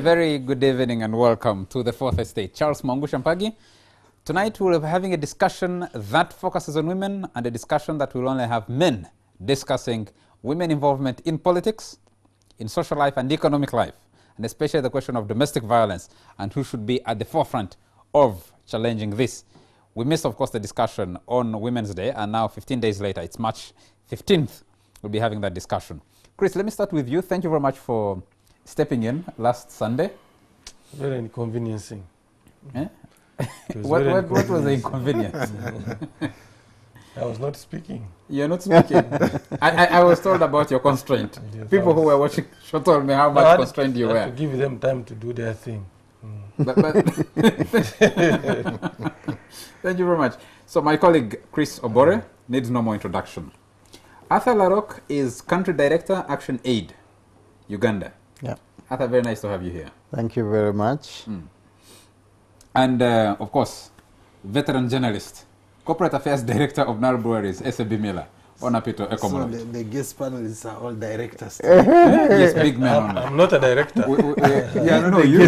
very good evening and welcome to the Fourth Estate. Charles Mwangu Shampagi. Tonight we'll be having a discussion that focuses on women and a discussion that will only have men discussing women involvement in politics, in social life and economic life, and especially the question of domestic violence and who should be at the forefront of challenging this. We missed, of course, the discussion on Women's Day, and now 15 days later, it's March 15th, we'll be having that discussion. Chris, let me start with you. Thank you very much for stepping in last Sunday. Very inconveniencing. Eh? What was the inconvenience? I was not speaking. You're not speaking? I was told about your constraint. Yes, People who were watching show told me how much constrained you I were. had to give them time to do their thing. But thank you very much. So my colleague Chris Obore needs no more introduction. Arthur Larok is Country Director, Action Aid, Uganda. Yeah. Arthur, very nice to have you here. Thank you very much. And of course, veteran journalist, Corporate Affairs Director of Nile Breweries, S.A.B. Miller, Onapito Ekomolot. So the guest panelists are all directors. Yes, big man. I'm not a director. Yeah, no, you.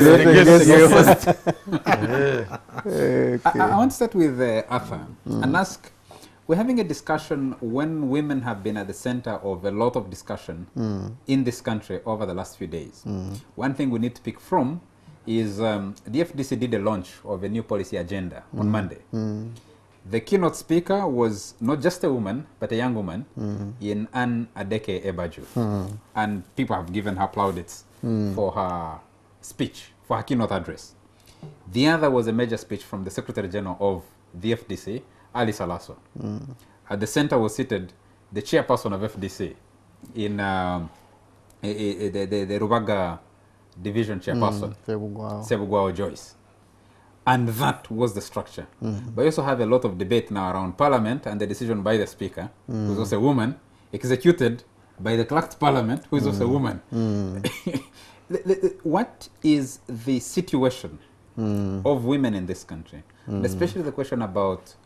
I want to start with Arthur and ask, we're having a discussion when women have been at the center of a lot of discussion in this country over the last few days. One thing we need to pick from is the FDC did a launch of a new policy agenda on Monday. The keynote speaker was not just a woman, but a young woman in Anne Adeke Ebaju. And people have given her plaudits for her speech, for her keynote address. The other was a major speech from the Secretary General of the FDC, Ali Salaso. At the center was seated the chairperson of FDC in the Rubaga division chairperson, Sebugwao Joyce. And that was the structure. But we also have a lot of debate now around Parliament and the decision by the Speaker, who is also a woman, executed by the Clerk of Parliament, who is also a woman. What is the situation of women in this country? And especially the question about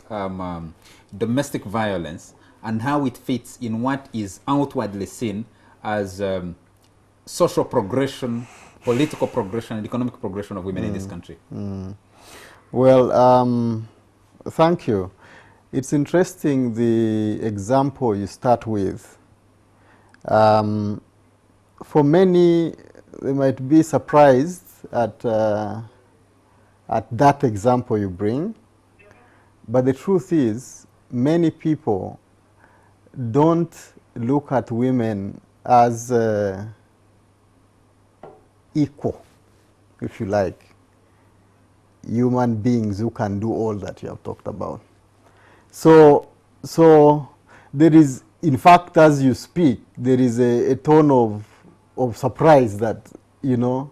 domestic violence and how it fits in what is outwardly seen as social progression, political progression, and economic progression of women in this country. Well, thank you. It's interesting the example you start with. For many, they might be surprised at that example you bring, but the truth is many people don't look at women as equal, if you like, human beings who can do all that you have talked about. So there is, in fact, as you speak, there is a tone of surprise that, you know,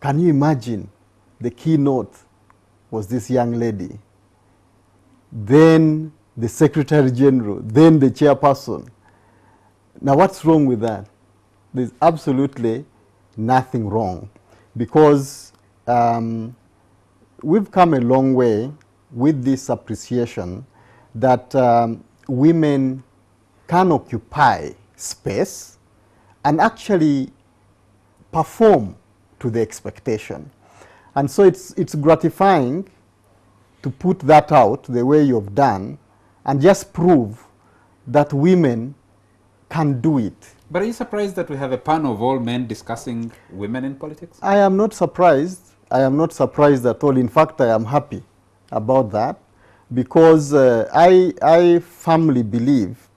can you imagine the keynote was this young lady, then the Secretary General, then the chairperson. Now what's wrong with that? There's absolutely nothing wrong, because we've come a long way with this appreciation that women can occupy space and actually perform to the expectation. And so it's gratifying to put that out the way you've done and just prove that women can do it. But are you surprised that we have a panel of all men discussing women in politics? I am not surprised. I am not surprised at all. In fact, I am happy about that, because I firmly believe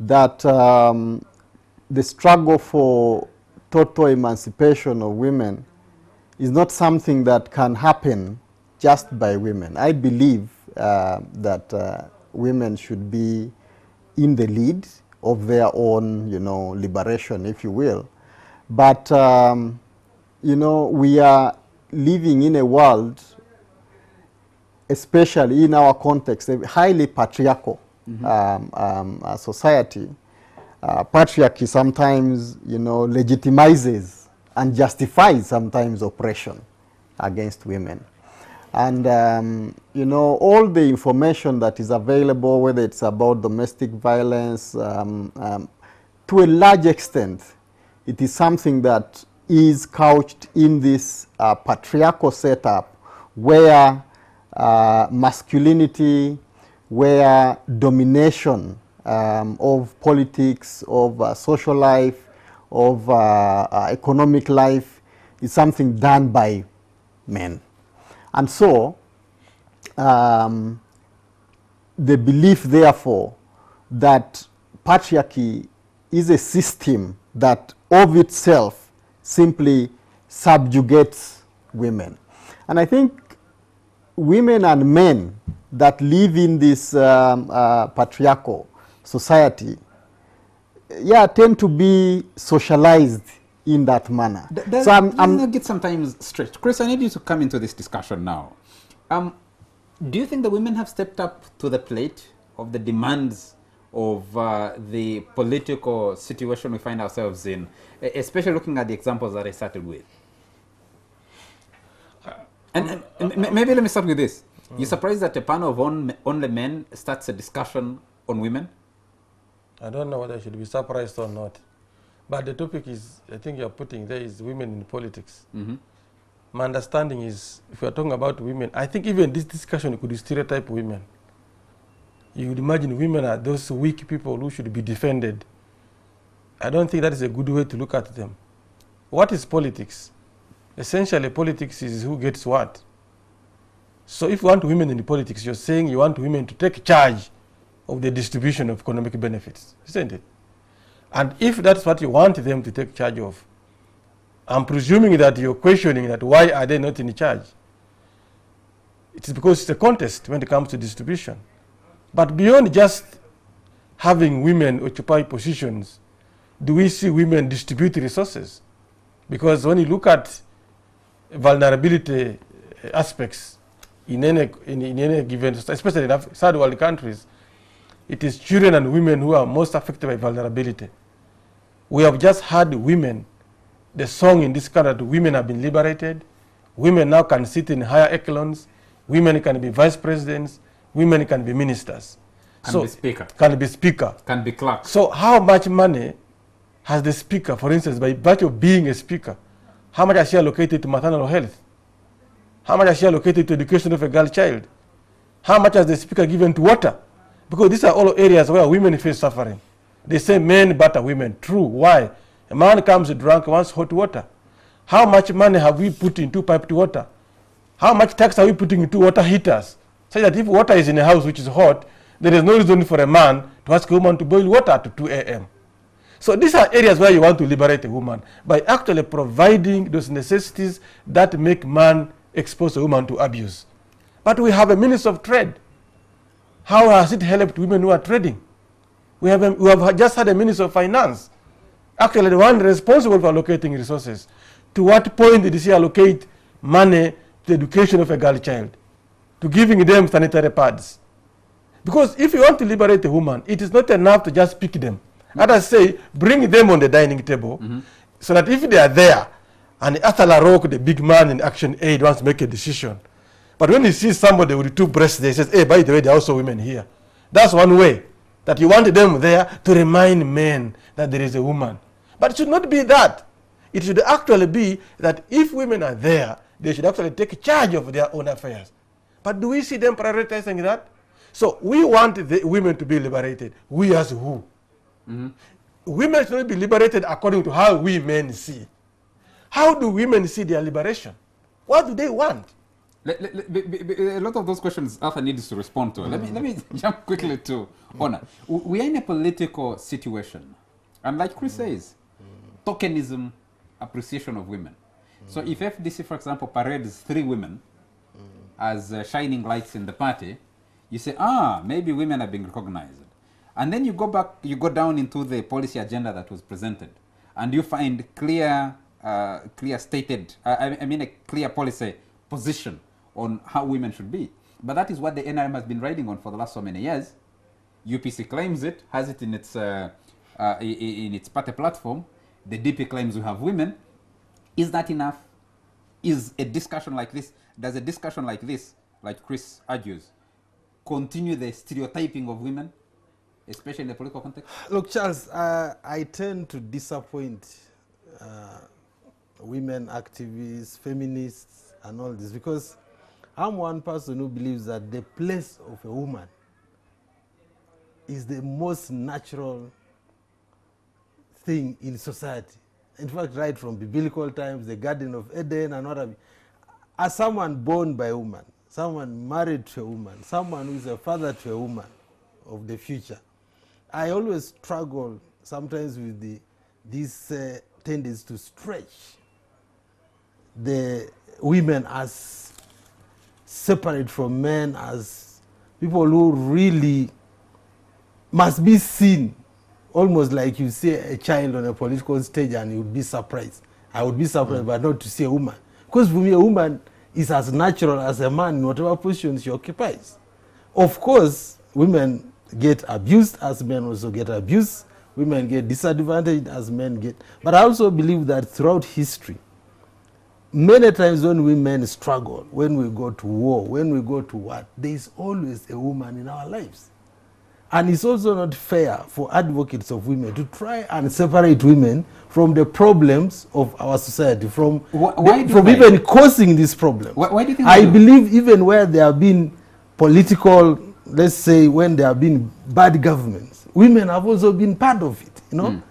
that the struggle for total emancipation of women is not something that can happen just by women. I believe that women should be in the lead of their own, you know, liberation, if you will. But, you know, we are living in a world, especially in our context, a highly patriarchal society. Patriarchy sometimes, you know, legitimizes and justifies sometimes oppression against women. And, you know, all the information that is available, whether it's about domestic violence, to a large extent, it is something that is couched in this patriarchal setup where masculinity, where domination of politics, of social life, of economic life is something done by men. And so the belief, therefore, that patriarchy is a system that of itself simply subjugates women. And I think women and men that live in this patriarchal society, tend to be socialized in that manner. So I'm get sometimes stretched. Chris, I need you to come into this discussion now. Do you think the women have stepped up to the plate of the demands of the political situation we find ourselves in, especially looking at the examples that I started with? And maybe let me start with this. You surprised that a panel of only men starts a discussion on women? I don't know whether I should be surprised or not. But the topic is, I think you're putting there, is women in politics. My understanding is, if we're talking about women, I think even this discussion could stereotype women. You would imagine women are those weak people who should be defended. I don't think that is a good way to look at them. What is politics? Essentially, politics is who gets what. So if you want women in the politics, you're saying you want women to take charge of the distribution of economic benefits, isn't it? And if that's what you want them to take charge of, I'm presuming that you're questioning that why are they not in charge? It's because it's a contest when it comes to distribution. But beyond just having women occupy positions, do we see women distribute resources? Because when you look at vulnerability aspects in any given, especially in third world countries, it is children and women who are most affected by vulnerability. We have just had women, the song in this country that women have been liberated, women now can sit in higher echelons, women can be vice presidents, women can be ministers. Can be speaker. Can be speaker. Can be clerk. So how much money has the speaker, for instance, by virtue of being a speaker, how much has she allocated to maternal health? How much has she allocated to education of a girl child? How much has the speaker given to water? Because these are all areas where women face suffering. They say men batter women. True. Why? A man comes drunk, wants hot water. How much money have we put into piped water? How much tax are we putting into water heaters? So that if water is in a house which is hot, there is no reason for a man to ask a woman to boil water at 2 a.m. So these are areas where you want to liberate a woman by actually providing those necessities that make man expose a woman to abuse. But we have a minister of trade. How has it helped women who are trading? We have just had a minister of finance, actually the one responsible for allocating resources. To what point did he allocate money to the education of a girl child, to giving them sanitary pads? Because if you want to liberate a woman, it is not enough to just pick them. Others say, bring them on the dining table, so that if they are there, and Athala Rock, the big man in Action Aid, wants to make a decision. But when he sees somebody with 2 breasts there, he says, hey, by the way, there are also women here. That's one way, that you want them there to remind men that there is a woman. But it should not be that. It should actually be that if women are there, they should actually take charge of their own affairs. But do we see them prioritizing that? So we want the women to be liberated. We as who? Women should not be liberated according to how we men see. How do women see their liberation? What do they want? A lot of those questions Arthur needs to respond to. Let me jump quickly to Honor. We are in a political situation, and like Chris says, tokenism, appreciation of women. So if FDC, for example, parades 3 women as shining lights in the party, you say, maybe women are being recognized. And then you go back, you go down into the policy agenda that was presented, and you find clear stated, a clear policy position on how women should be. But that is what the NRM has been riding on for the last so many years. UPC claims it, has it in its party platform. The DP claims we have women. Is that enough? Is a discussion like this, does a discussion like this, like Chris argues, continue the stereotyping of women, especially in the political context? Look, Charles, I tend to disappoint women activists, feminists, and all this, because I'm one person who believes that the place of a woman is the most natural thing in society. In fact, right from biblical times, the Garden of Eden and what have you. As someone born by a woman, someone married to a woman, someone who is a father to a woman of the future, I always struggle sometimes with this tendency to stretch the women as separate from men, as people who really must be seen, almost like you see a child on a political stage and you would be surprised. I would be surprised, but not to see a woman. Because for me, a woman is as natural as a man in whatever position she occupies. Of course, women get abused as men also get abused. Women get disadvantaged as men get. But I also believe that throughout history, many times when women struggle, when we go to war, when we go to what, there is always a woman in our lives. And it's also not fair for advocates of women to try and separate women from the problems of our society, from even causing these problems. Why do you think I believe even where there have been political, let's say when there have been bad governments, women have also been part of it. You know,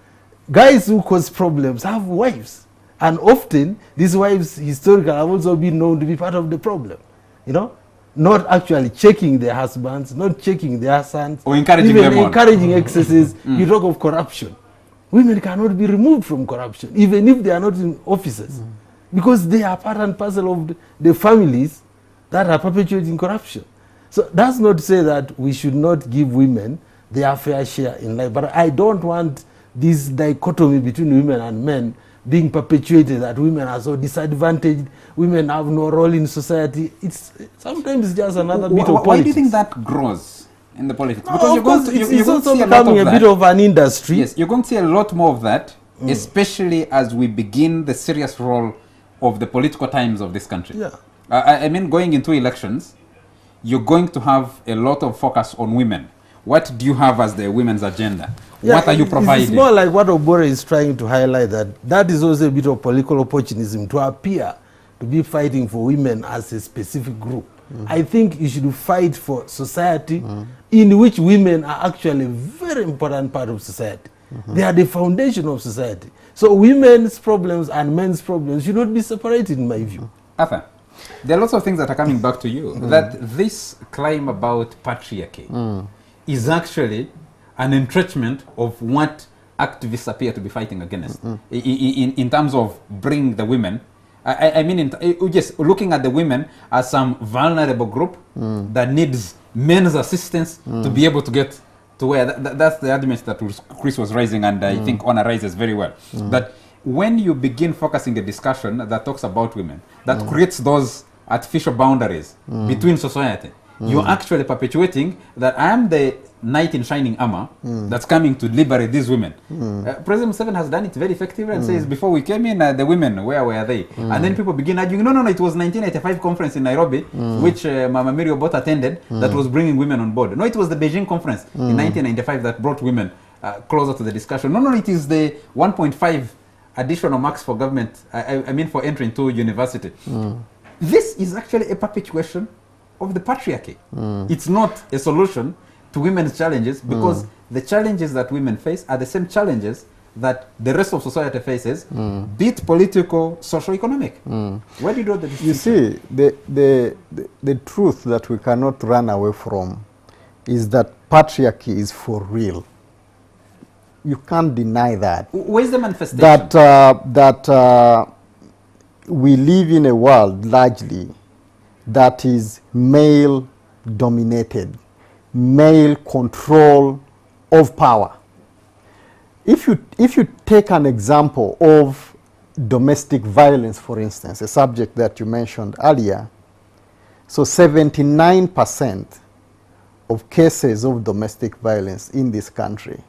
guys who cause problems have wives, and often these wives historically have also been known to be part of the problem. You know, not actually checking their husbands, not checking their sons, or encouraging even them encouraging excesses. You talk of corruption. Women cannot be removed from corruption, even if they are not in offices, because they are part and parcel of the families that are perpetuating corruption. So that's not to say that we should not give women their fair share in life, but I don't want this dichotomy between women and men being perpetuated, that women are so disadvantaged, women have no role in society. It's sometimes just another bit of politics. Why do you think that grows in the politics? Because you're going to see becoming a bit of an industry. Yes, you're going to see a lot more of that, especially as we begin the serious role of the political times of this country. Yeah. I mean, going into elections, you're going to have a lot of focus on women. What do you have as the women's agenda? Yeah, what are you providing? It's more like what Obore is trying to highlight, that is also a bit of political opportunism to appear to be fighting for women as a specific group. I think you should fight for society in which women are actually a very important part of society. They are the foundation of society. So women's problems and men's problems should not be separated, in my view. Arthur, there are lots of things that are coming back to you. That this claim about patriarchy is actually an entrenchment of what activists appear to be fighting against in terms of bringing the women. I mean, just looking at the women as some vulnerable group that needs men's assistance to be able to get to where. That's the argument that Chris was raising, and I think Honor raises very well. That when you begin focusing a discussion that talks about women, that creates those artificial boundaries between society, you're actually perpetuating that I am the knight in shining armor that's coming to liberate these women. President Museveni has done it very effectively and says, before we came in, the women, where were they? And then people begin arguing, no, it was 1985 conference in Nairobi, which Mama Mary Obote attended, that was bringing women on board. No, it was the Beijing conference in 1995 that brought women closer to the discussion. No, it is the 1.5 additional marks for government, I mean for entering to university. This is actually a perpetuation of the patriarchy. It's not a solution to women's challenges, because the challenges that women face are the same challenges that the rest of society faces, be it political, socio-economic. Where do you draw the distinction? You see, the truth that we cannot run away from is that patriarchy is for real. You can't deny that. Where's the manifestation? That we live in a world largely that is male-dominated, male control of power. If you take an example of domestic violence, for instance, a subject that you mentioned earlier, so 79% of cases of domestic violence in this country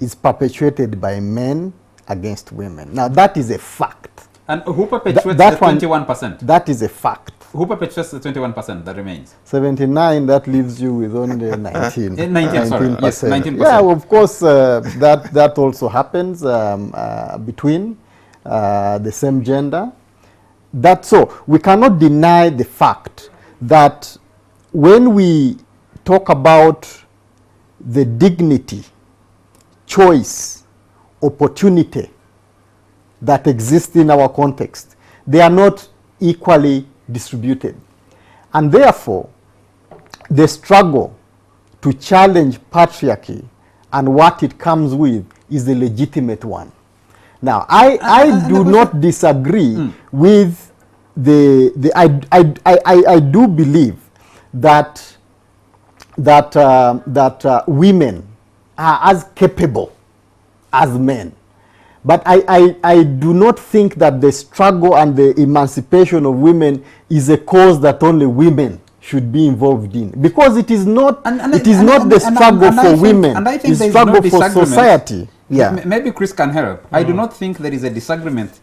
is perpetuated by men against women. Now that is a fact. And who perpetuates the 21%? That is a fact. Who perpetuates the 21% that remains? 79, that leaves you with only 19. 19, sorry. Yes, 19%. Yeah, of course, that also happens between. the same gender. That's so. We cannot deny the fact that when we talk about the dignity, choice, opportunity that exist in our context, they are not equally distributed. And therefore, the struggle to challenge patriarchy and what it comes with is a legitimate one. Now, I do not disagree with I do believe that women are as capable as men. But I do not think that the struggle and the emancipation of women is a cause that only women should be involved in, because it is not the struggle for women, it's the struggle for society. Yeah. Maybe Chris can help. I do not think there is a disagreement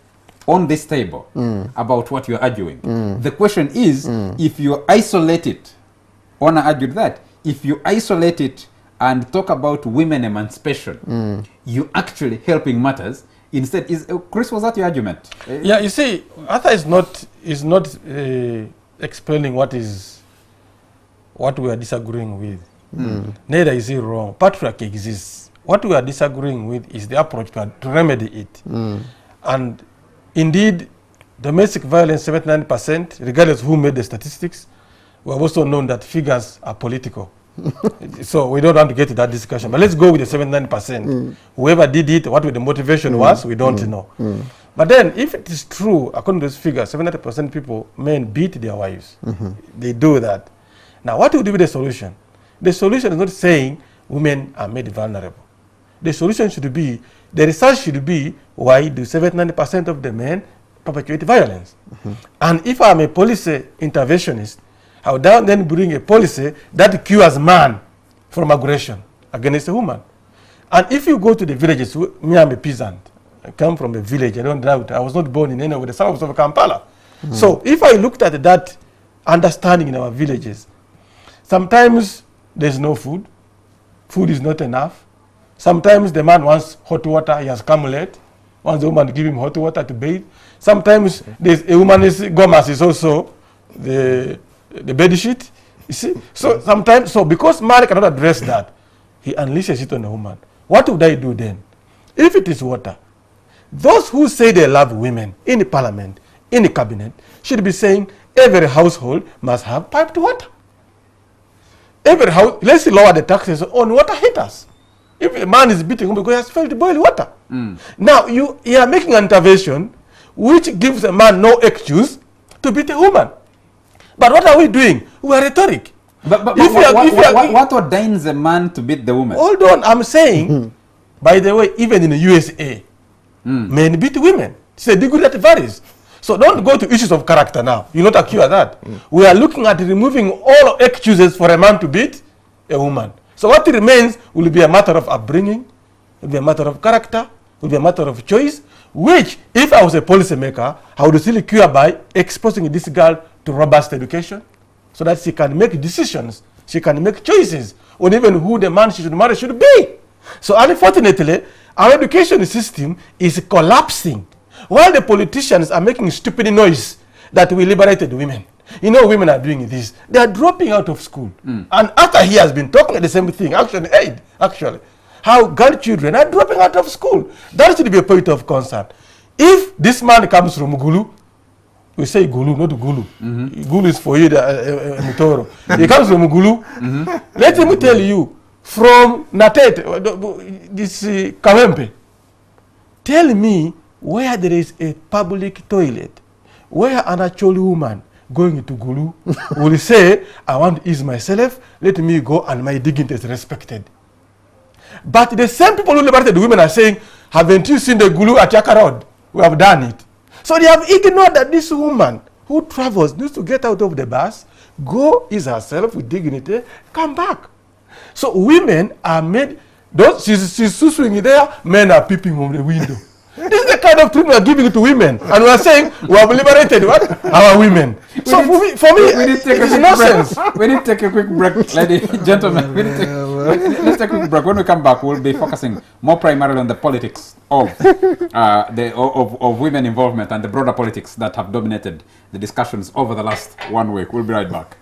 on this table about what you're arguing. The question is, if you isolate it, Ona argued that, if you isolate it and talk about women emancipation, you actually helping matters. Instead, Chris, was that your argument? Yeah, you see, Arthur is not explaining what we are disagreeing with. Neither is he wrong. Patriarchy exists. What we are disagreeing with is the approach to remedy it. And indeed, domestic violence, 79%, regardless of who made the statistics, we have also known that figures are political. So we don't want to get to that discussion. But let's go with the 79%. Whoever did it, what the motivation was, we don't know. But then, if it is true, according to this figure, 70% people, men beat their wives. They do that. Now, what would be the solution? The solution is not saying women are made vulnerable. The solution should be, the research should be, why do 79% of the men perpetuate violence? And if I'm a policy interventionist, I would then bring a policy that cures man from aggression against a woman. And if you go to the villages, me, I'm a peasant. I come from a village, I don't doubt. I was not born in any of the suburbs of Kampala. So if I looked at that understanding in our villages, sometimes there's no food. Food is not enough. Sometimes the man wants hot water, he has come late. Wants the woman to give him hot water to bathe. Sometimes there's a woman's gomas is also the bed sheet. You see? So sometimes, because man cannot address that, he unleashes it on a woman. What would I do then? If it is water, those who say they love women in the parliament, in the cabinet, should be saying every household must have piped water. Every house, let's lower the taxes on water heaters. If a man is beating him because he has failed to boil water. Now you are making an intervention which gives a man no excuse to beat a woman. But what are we doing? We are rhetoric. But what ordains a man to beat the woman? Hold on, I'm saying, by the way, even in the USA, men beat women. It's a degree that varies. So don't go to issues of character now. You not accuse that. We are looking at removing all excuses for a man to beat a woman. So what remains will be a matter of upbringing, will be a matter of character, will be a matter of choice, which, if I was a policymaker, I would still cure by exposing this girl to robust education, so that she can make decisions, she can make choices on even who the man she should marry should be. So unfortunately, our education system is collapsing, while the politicians are making stupid noise that we liberated women. You know, women are doing this. They are dropping out of school. And after he has been talking the same thing, actually, how girl children are dropping out of school. That should be a point of concern. If this man comes from Gulu, we say Gulu, not Gulu. Gulu is for you, Mutoro. He comes from Gulu. Let me tell you, from Natet, this Kawempe, tell me where there is a public toilet, where an actual woman going to Gulu will say, I want to ease myself, let me go and my dignity is respected. But the same people who liberated the women are saying, haven't you seen the Gulu at Yaka Road? We have done it. So they have ignored that this woman who travels needs to get out of the bus, go ease herself with dignity, come back. So women are made, she's swinging there, men are peeping from the window. This is the kind of treatment we are giving to women. And we are saying, we have liberated what? Our women. So for me, we need to take it is nonsense. We need to take a quick break, ladies and gentlemen. We need to Let's take a quick break. When we come back, we'll be focusing more primarily on the politics of of women involvement and the broader politics that have dominated the discussions over the last 1 week. We'll be right back.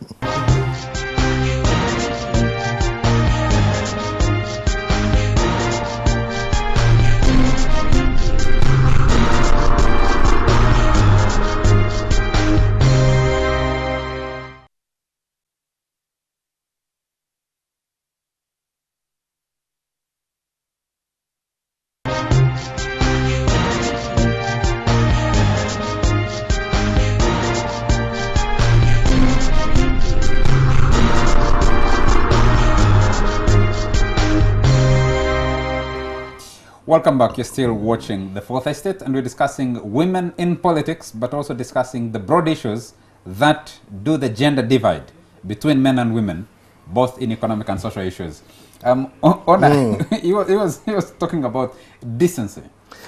Welcome back. You're still watching The Fourth Estate, and we're discussing women in politics, but also discussing the broad issues that do the gender divide between men and women, both in economic and social issues. He was talking about decency.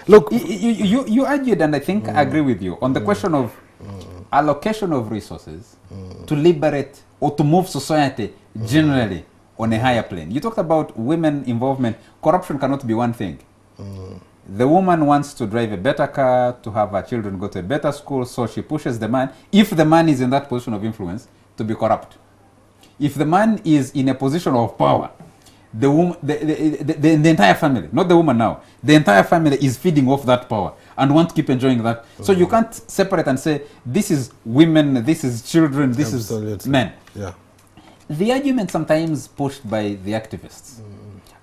Look, you argued, and I think I agree with you, on the question of allocation of resources to liberate or to move society generally on a higher plane. You talked about women involvement. Corruption cannot be one thing. The woman wants to drive a better car, to have her children go to a better school, so she pushes the man, if the man is in that position of influence, to be corrupt. If the man is in a position of power, the entire family, not the woman now, the entire family is feeding off that power and want to keep enjoying that. So you can't separate and say, this is women, this is children, this is men. Yeah. The argument sometimes pushed by the activists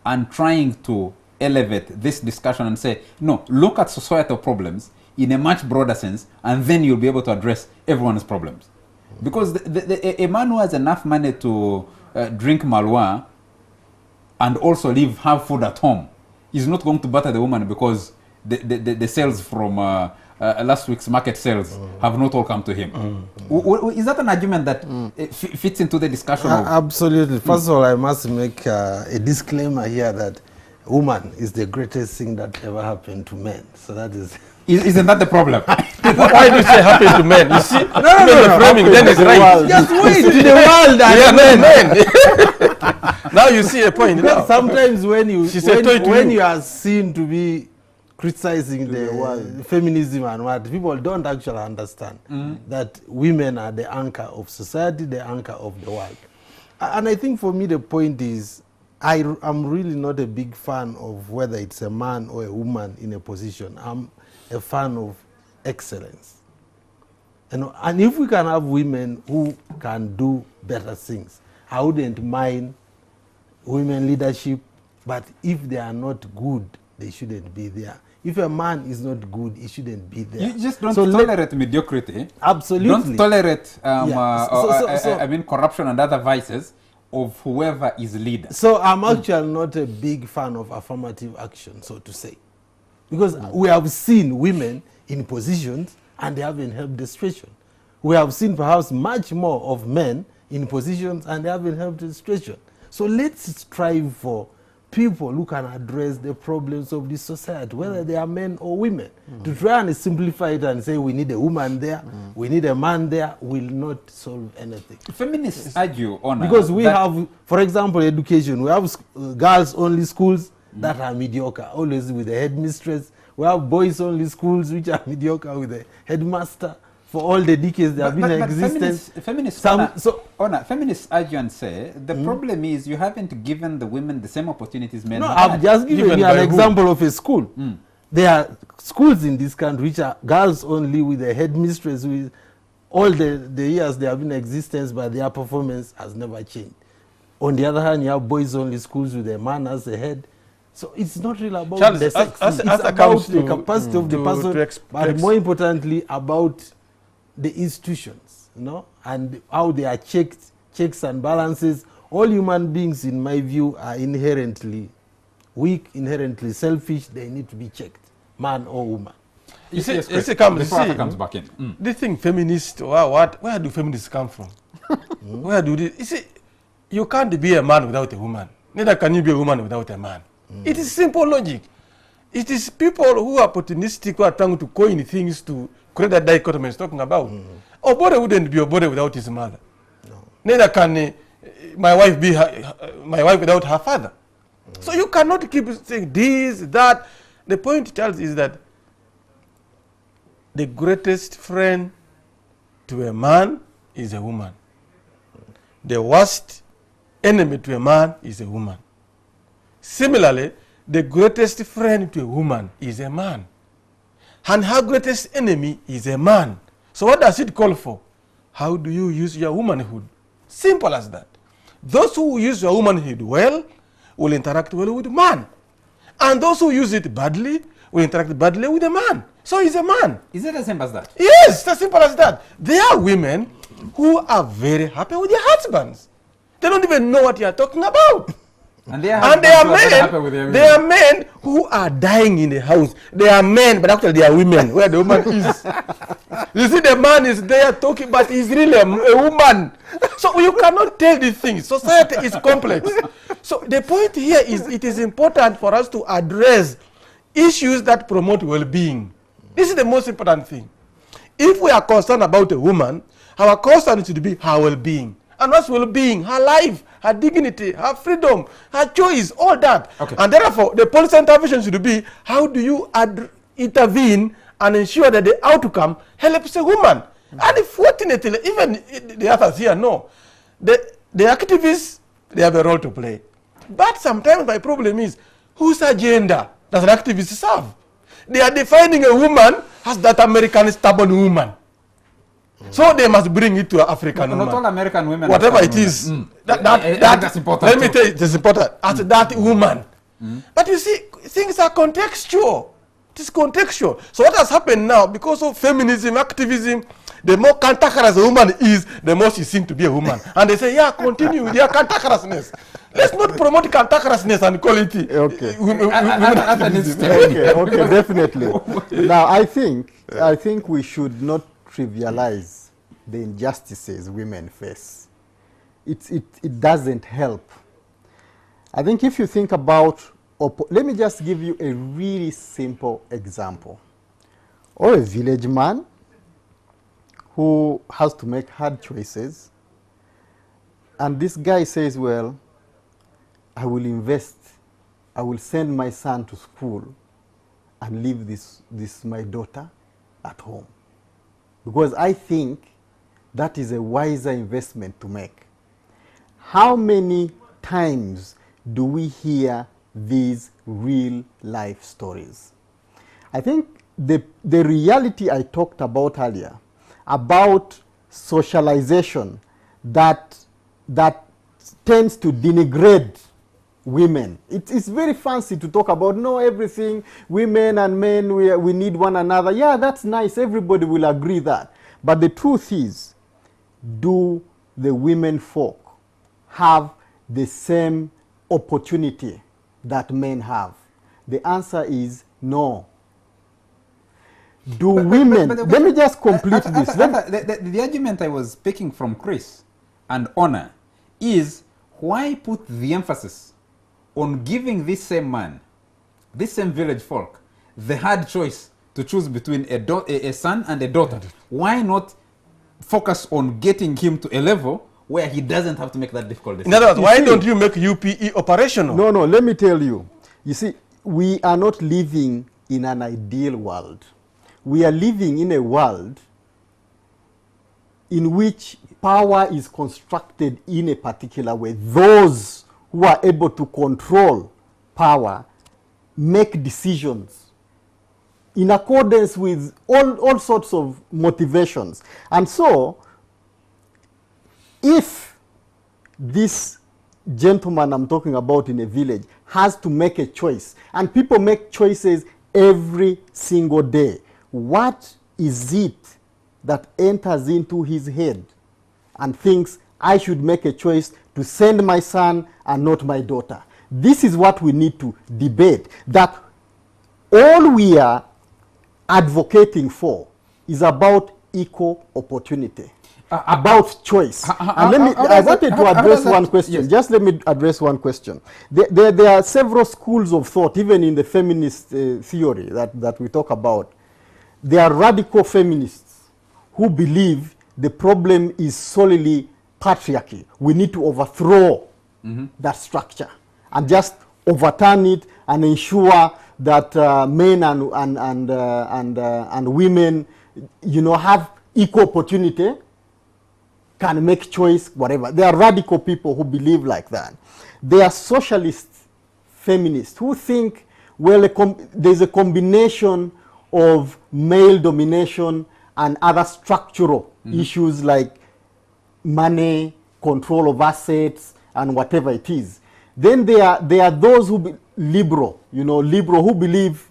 and trying to elevate this discussion and say, no, look at societal problems in a much broader sense, and then you'll be able to address everyone's problems. Because a man who has enough money to drink malwa and also have food at home is not going to batter the woman because the sales from last week's market sales have not all come to him. Is that an argument that fits into the discussion? Absolutely. First of all, I must make a disclaimer here that woman is the greatest thing that ever happened to men. So that is... Isn't that the problem? Why do you say happen to men? You see, the framing then is right. Just wait to the world and men. Now you see a point. Now. Sometimes when you are seen to be criticizing the feminism and what, people don't actually understand that women are the anchor of society, the anchor of the world. And I think for me the point is, I'm really not a big fan of whether it's a man or a woman in a position. I'm a fan of excellence. And if we can have women who can do better things, I wouldn't mind women leadership, but if they are not good, they shouldn't be there. If a man is not good, he shouldn't be there. You just don't tolerate mediocrity. Absolutely. Don't tolerate corruption and other vices of whoever is leader. So I'm actually not a big fan of affirmative action, so to say. Because we have seen women in positions and they haven't helped the situation. We have seen perhaps much more of men in positions and they haven't helped the situation. So let's strive for people who can address the problems of this society, whether they are men or women. To try and simplify it and say we need a woman there, we need a man there, will not solve anything. Feminists argue on because we have, for example, education. We have girls-only schools that are mediocre, always with the headmistress. We have boys-only schools which are mediocre with the headmaster. For all the decades they have been in existence. Feminists argue and say the problem is you haven't given the women the same opportunities men have. I've just given you an example of a school. There are schools in this country which are girls only with a headmistress with all the years they have been in existence, but their performance has never changed. On the other hand, you have boys only schools with a man as a head. So it's not really about Charles, the sex. It's about the capacity of the person, but more importantly about the institutions, and how they are checks and balances. All human beings, in my view, are inherently weak, inherently selfish. They need to be checked, man or woman. You see, comes back in. This thing, feminists, where do feminists come from? Where do they? You see, you can't be a man without a woman. Neither can you be a woman without a man. It is simple logic. It is people who are opportunistic, who are trying to coin things to create that dichotomy is talking about. Obore wouldn't be Obore without his mother. No. Neither can my wife be my wife without her father? So you cannot keep saying this, that. The point, Charles, is that the greatest friend to a man is a woman. The worst enemy to a man is a woman. Similarly, the greatest friend to a woman is a man. And her greatest enemy is a man. So what does it call for? How do you use your womanhood? Simple as that. Those who use your womanhood well will interact well with man. And those who use it badly will interact badly with a man. So he's a man. Is it as simple as that? Yes, as simple as that. There are women who are very happy with their husbands. They don't even know what you are talking about. And they are men who are dying in the house. They are men, but actually they are women, where the woman is. You see, the man is there talking, but he's really a woman. So you cannot tell these things. Society is complex. So the point here is it is important for us to address issues that promote well-being. This is the most important thing. If we are concerned about a woman, our concern should be her well-being. And what's well-being? Her life, her dignity, her freedom, her choice, all that. Okay. And therefore, the policy intervention should be, how do you intervene and ensure that the outcome helps a woman? And fortunately, even the others here know, the activists, they have a role to play. But sometimes my problem is, whose agenda does an activist serve? They are defining a woman as that American stubborn woman. So they must bring it to an African woman. Not all American women. Whatever it is. That's important. Let me tell you, it is important. As that woman. But you see, things are contextual. It is contextual. So what has happened now, because of feminism, activism, the more cantankerous a woman is, the more she seems to be a woman. And they say, yeah, continue with your cantankerousness. Let's not promote cantankerousness and equality. Okay. Okay, definitely. Now, I think we should not trivialize the injustices women face. It doesn't help. I think if you think about, let me just give you a really simple example. Or a village man who has to make hard choices, and this guy says, well, I will invest, I will send my son to school and leave this my daughter at home, because I think that is a wiser investment to make. How many times do we hear these real life stories? I think the reality I talked about earlier, about socialization that tends to denigrate women. It's very fancy to talk about, no, everything, women and men, we need one another. Yeah, that's nice. Everybody will agree that. But the truth is, do the women folk have the same opportunity that men have? The answer is no. Do women, let me just complete this. The argument I was picking from Chris and Honor is, why put the emphasis on giving this same man, this same village folk, the hard choice to choose between a son and a daughter? Why not focus on getting him to a level where he doesn't have to make that difficult decision? In other words, why don't you make UPE operational? No, let me tell you. You see, we are not living in an ideal world. We are living in a world in which power is constructed in a particular way. Those who are able to control power make decisions in accordance with all sorts of motivations. And so, if this gentleman I'm talking about in a village has to make a choice, and people make choices every single day, what is it that enters into his head and thinks, I should make a choice to send my son and not my daughter? This is what we need to debate, that all we are advocating for is about equal opportunity, about choice. I wanted to address one question. Yes. Just let me address one question. There are several schools of thought, even in the feminist theory that we talk about. There are radical feminists who believe the problem is solely patriarchy. We need to overthrow that structure and just overturn it and ensure that men and women, you know, have equal opportunity, can make choice, whatever. There are radical people who believe like that. There are socialist feminists who think, well, there's a combination of male domination and other structural issues like money, control of assets, and whatever it is. Then there are those who liberal who believe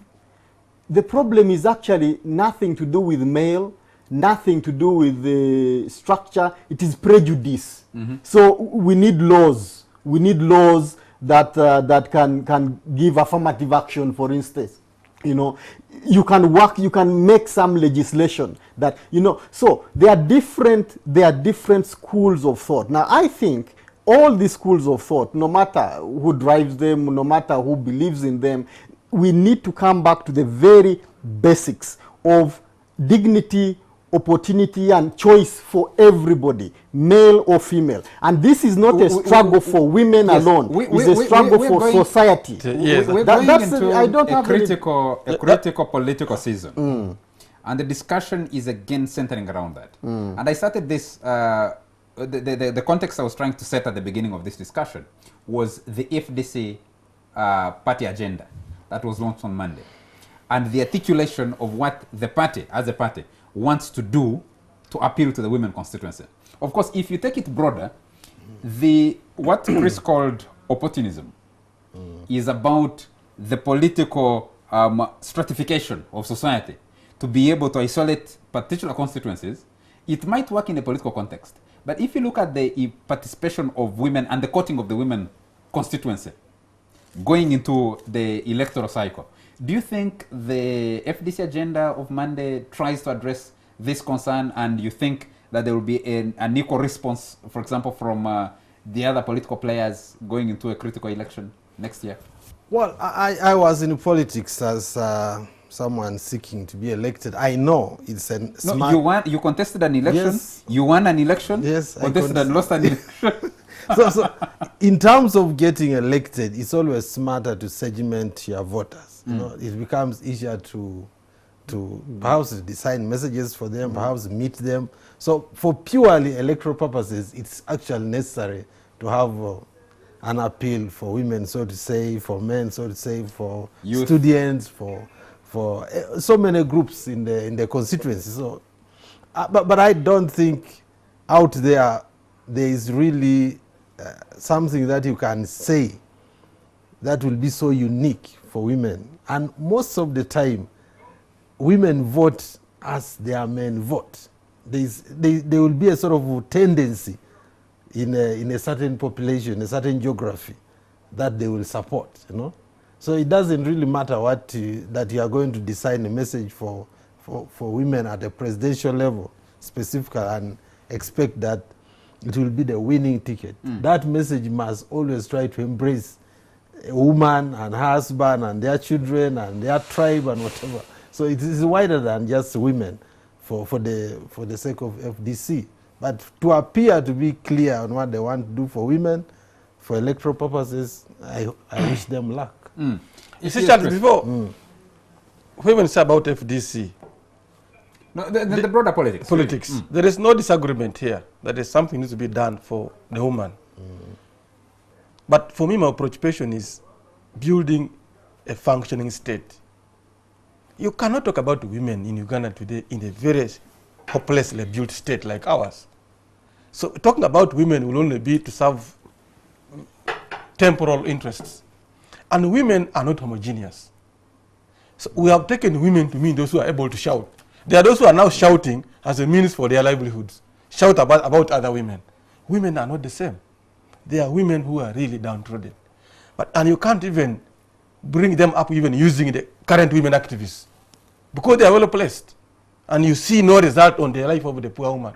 the problem is actually nothing to do with male, nothing to do with the structure. It is prejudice. So we need laws. We need laws that that can give affirmative action, for instance. You know, you can make some legislation that, you know, so there are different schools of thought. Now, I think all these schools of thought, no matter who drives them, no matter who believes in them, we need to come back to the very basics of dignity, opportunity, and choice for everybody, male or female. And this is not a struggle for women alone. It's a struggle for society. We're going into a critical political season. And the discussion is again centering around that. And I started this, the context I was trying to set at the beginning of this discussion was the FDC party agenda that was launched on Monday. And the articulation of what the party, as a party, wants to do to appeal to the women constituency. Of course, if you take it broader, what Chris called opportunism is about the political stratification of society to be able to isolate particular constituencies. It might work in a political context, but if you look at the participation of women and the courting of the women constituency going into the electoral cycle, do you think the FDC agenda of Monday tries to address this concern, and you think that there will be an equal response, for example, from the other political players going into a critical election next year? Well, I was in politics as someone seeking to be elected. I know it's a smart... You contested an election? Yes. You won an election? Yes. Contested and lost an election? So in terms of getting elected, it's always smarter to segment your voters. You know, it becomes easier to perhaps design messages for them, perhaps meet them. So for purely electoral purposes, it's actually necessary to have an appeal for women, so to say, for men, so to say, for youth, students, for so many groups in the constituency. So, but I don't think out there is really something that you can say that will be so unique for women. And most of the time, women vote as their men vote. There will be a sort of tendency in a certain population, a certain geography, that they will support, you know. So it doesn't really matter what that you are going to design a message for women at the presidential level specifically and expect that it will be the winning ticket. That message must always try to embrace a woman and her husband and their children and their tribe and whatever. So it is wider than just women for the sake of FDC. But to appear to be clear on what they want to do for women, for electoral purposes, I wish them luck. You see, Charles, before women say about FDC, no, the broader politics. Really. There is no disagreement here that there is something needs to be done for the woman. But for me, my preoccupation is building a functioning state. You cannot talk about women in Uganda today in a very hopelessly built state like ours. So talking about women will only be to serve temporal interests. And women are not homogeneous. So we have taken women to mean those who are able to shout. There are those who are now shouting as a means for their livelihoods. Shout about other women. Women are not the same. There are women who are really downtrodden. And you can't even bring them up even using the current women activists because they are well placed. And you see no result on the life of the poor woman.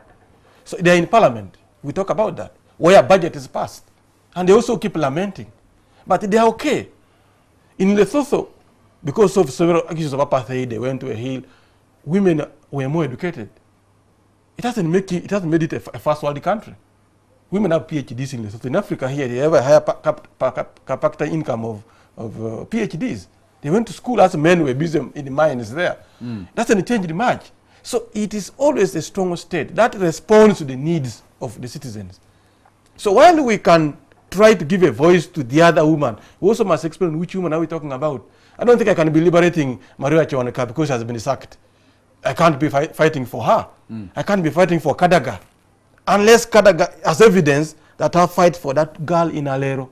So they are in parliament. We talk about that, where budget is passed. And they also keep lamenting. But they are okay. In Lesotho, because of several issues of apartheid, they went to a hill. Women were more educated. It hasn't made it a first world country. women have PhDs in Lesotho. In Africa here, they have a higher per capita income of PhDs. They went to school as men were busy in the mines there. Doesn't change much. So it is always a strong state that responds to the needs of the citizens. So while we can try to give a voice to the other woman, we also must explain which woman are we talking about. I don't think I can be liberating Maria Chiwaneka because she has been sacked. I can't be fighting for her. I can't be fighting for Kadaga. Unless Kadaga has evidence that I'll fight for that girl in Alero.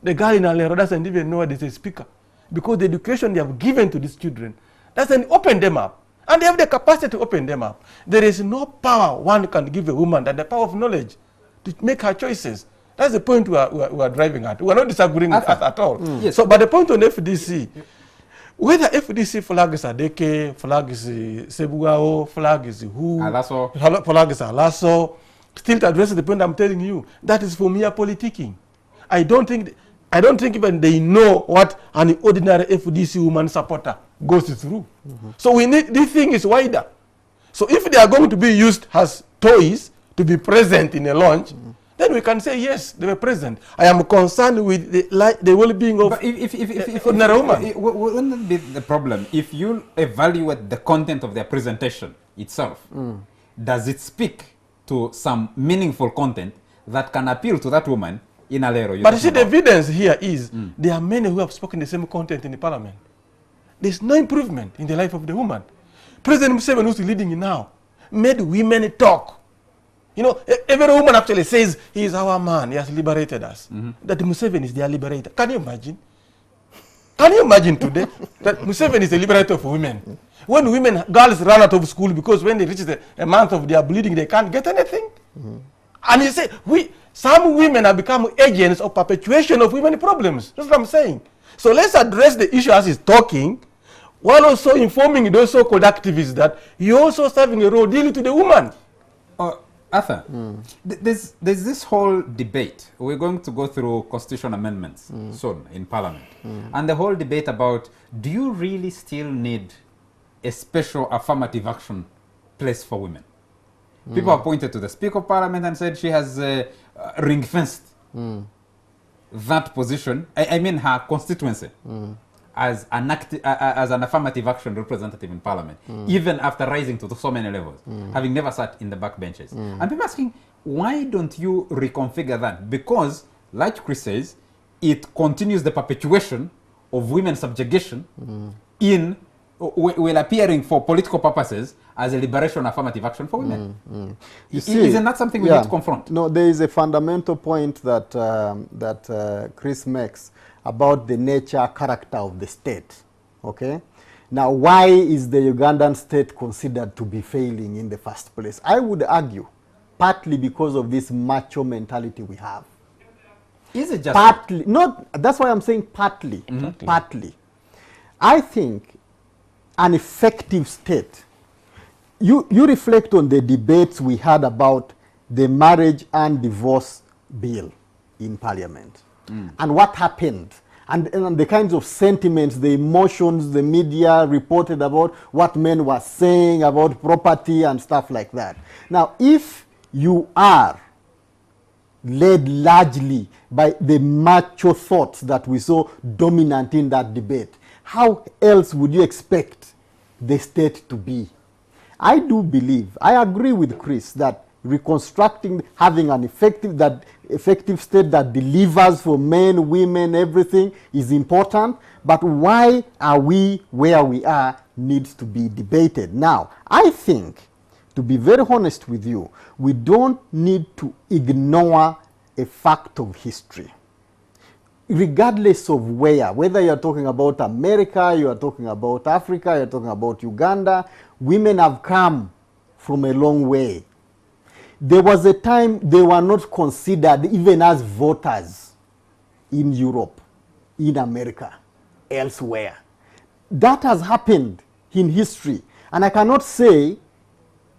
The girl in Alero doesn't even know there's a speaker. Because the education they have given to these children doesn't open them up. And they have the capacity to open them up. There is no power one can give a woman than the power of knowledge to make her choices. That's the point we are driving at. We are not disagreeing at all. Yes. So, but the point on FDC, whether FDC flag is Adeke, flag is Sebuao, flag is who, flag is Alaso, still to address the point I'm telling you, that is for mere politicking. I don't think even they know what an ordinary FDC woman supporter goes through. So we need, this thing is wider. So if they are going to be used as toys to be present in a launch, then we can say yes, they were present. I am concerned with the well-being of ordinary woman. Wouldn't that be the problem? If you evaluate the content of their presentation itself, does it speak to some meaningful content that can appeal to that woman in Alero? But you see, the evidence here is there are many who have spoken the same content in the parliament. There's no improvement in the life of the woman. President Museveni, who's leading now, made women talk. You know, every woman actually says, he is our man, he has liberated us. That Museveni is their liberator. Can you imagine? Can you imagine today that Museveni is a liberator for women? When girls run out of school because when they reach a month of their bleeding, they can't get anything. And you say, some women have become agents of perpetuation of women problems. That's what I'm saying. So let's address the issue as he's talking, while also informing those so-called activists that you're also serving a role dealing to the woman. Arthur, there's this whole debate. We're going to go through constitutional amendments soon in Parliament. And the whole debate about, do you really still need a special affirmative action place for women? People have pointed to the Speaker of Parliament and said she has ring-fenced that position, I mean her constituency, as an affirmative action representative in Parliament, even after rising to so many levels, having never sat in the backbenches. And people asking, why don't you reconfigure that? Because, like Chris says, it continues the perpetuation of women's subjugation in will appearing for political purposes as a liberation affirmative action for women. You see, isn't that something we need to confront? No, there is a fundamental point that Chris makes about the nature, character of the state. Okay? Now, why is the Ugandan state considered to be failing in the first place? I would argue, partly because of this macho mentality we have. Is it just partly? Not. That's why I'm saying partly. Partly. I think an effective state. You reflect on the debates we had about the marriage and divorce bill in Parliament, and what happened, and the kinds of sentiments, the emotions the media reported about what men were saying about property and stuff like that. Now, if you are led largely by the macho thoughts that we saw dominant in that debate, how else would you expect the state to be? I do believe, I agree with Chris, that reconstructing, having an effective state that delivers for men, women, everything is important. But why are we where we are needs to be debated. Now, I think, to be very honest with you, we don't need to ignore a fact of history. Regardless of whether you're talking about America, you are talking about Africa, you're talking about Uganda, women have come from a long way. There was a time they were not considered even as voters in Europe, in America, elsewhere. That has happened in history. And I cannot say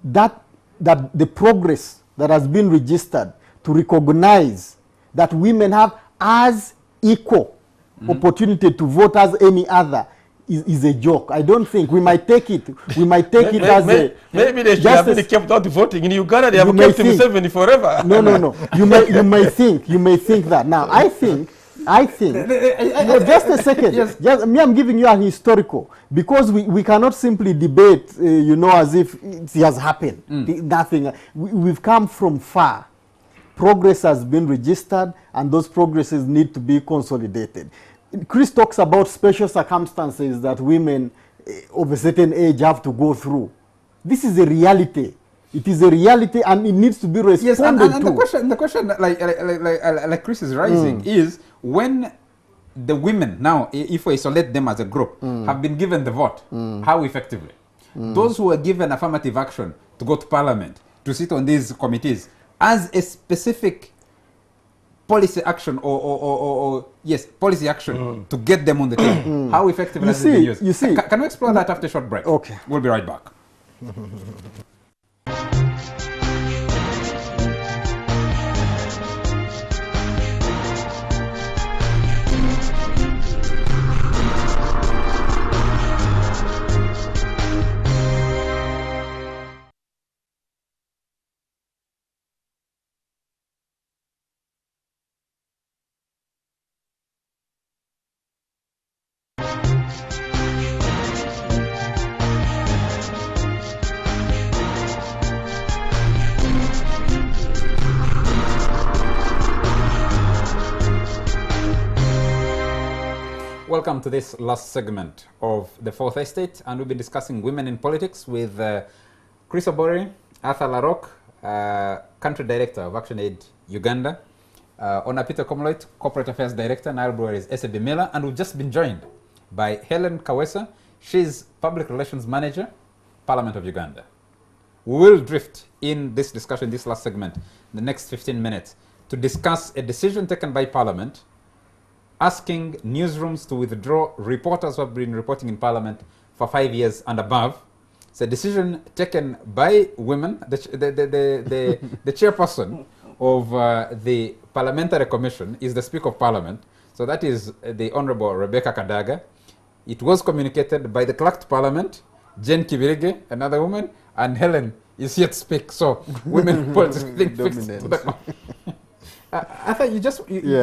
that the progress that has been registered to recognize that women have as equal opportunity to vote as any other is a joke. I don't think we might take it. We might take it as a maybe they should have been kept out voting in Uganda. They have kept Museveni forever. No. You may think that. Now I think. No, just a second. Yes. I'm giving you a historical, because we cannot simply debate, as if it has happened. Nothing. We've come from far. Progress has been registered, and those progresses need to be consolidated. Chris talks about special circumstances that women of a certain age have to go through. This is a reality. It is a reality, and it needs to be responded to. The question, like Chris is raising, is when the women now, if we isolate them as a group, have been given the vote, how effectively? Those who were given affirmative action to go to parliament, to sit on these committees, as a specific policy action policy action to get them on the table. How effective has it been used? You see, can we explore that after a short break? Okay. We'll be right back. Welcome to this last segment of the Fourth Estate, and we've been discussing women in politics with Chris Obori, Arthur Larocque, Country Director of ActionAid Uganda, Ona Peter Komloit, Corporate Affairs Director, Nile Brewer is SAB Miller, and we've just been joined by Helen Kawesa. She's Public Relations Manager, Parliament of Uganda. We will drift in this discussion, this last segment, in the next 15 minutes, to discuss a decision taken by Parliament asking newsrooms to withdraw reporters who have been reporting in Parliament for 5 years and above. It's a decision taken by women. The chairperson of the Parliamentary Commission is the Speaker of Parliament. So that is the Honorable Rebecca Kadaga. It was communicated by the Clerk to Parliament, Jane Kibirige, another woman, and Helen is here to speak. So women in politics think fixed to the I thought you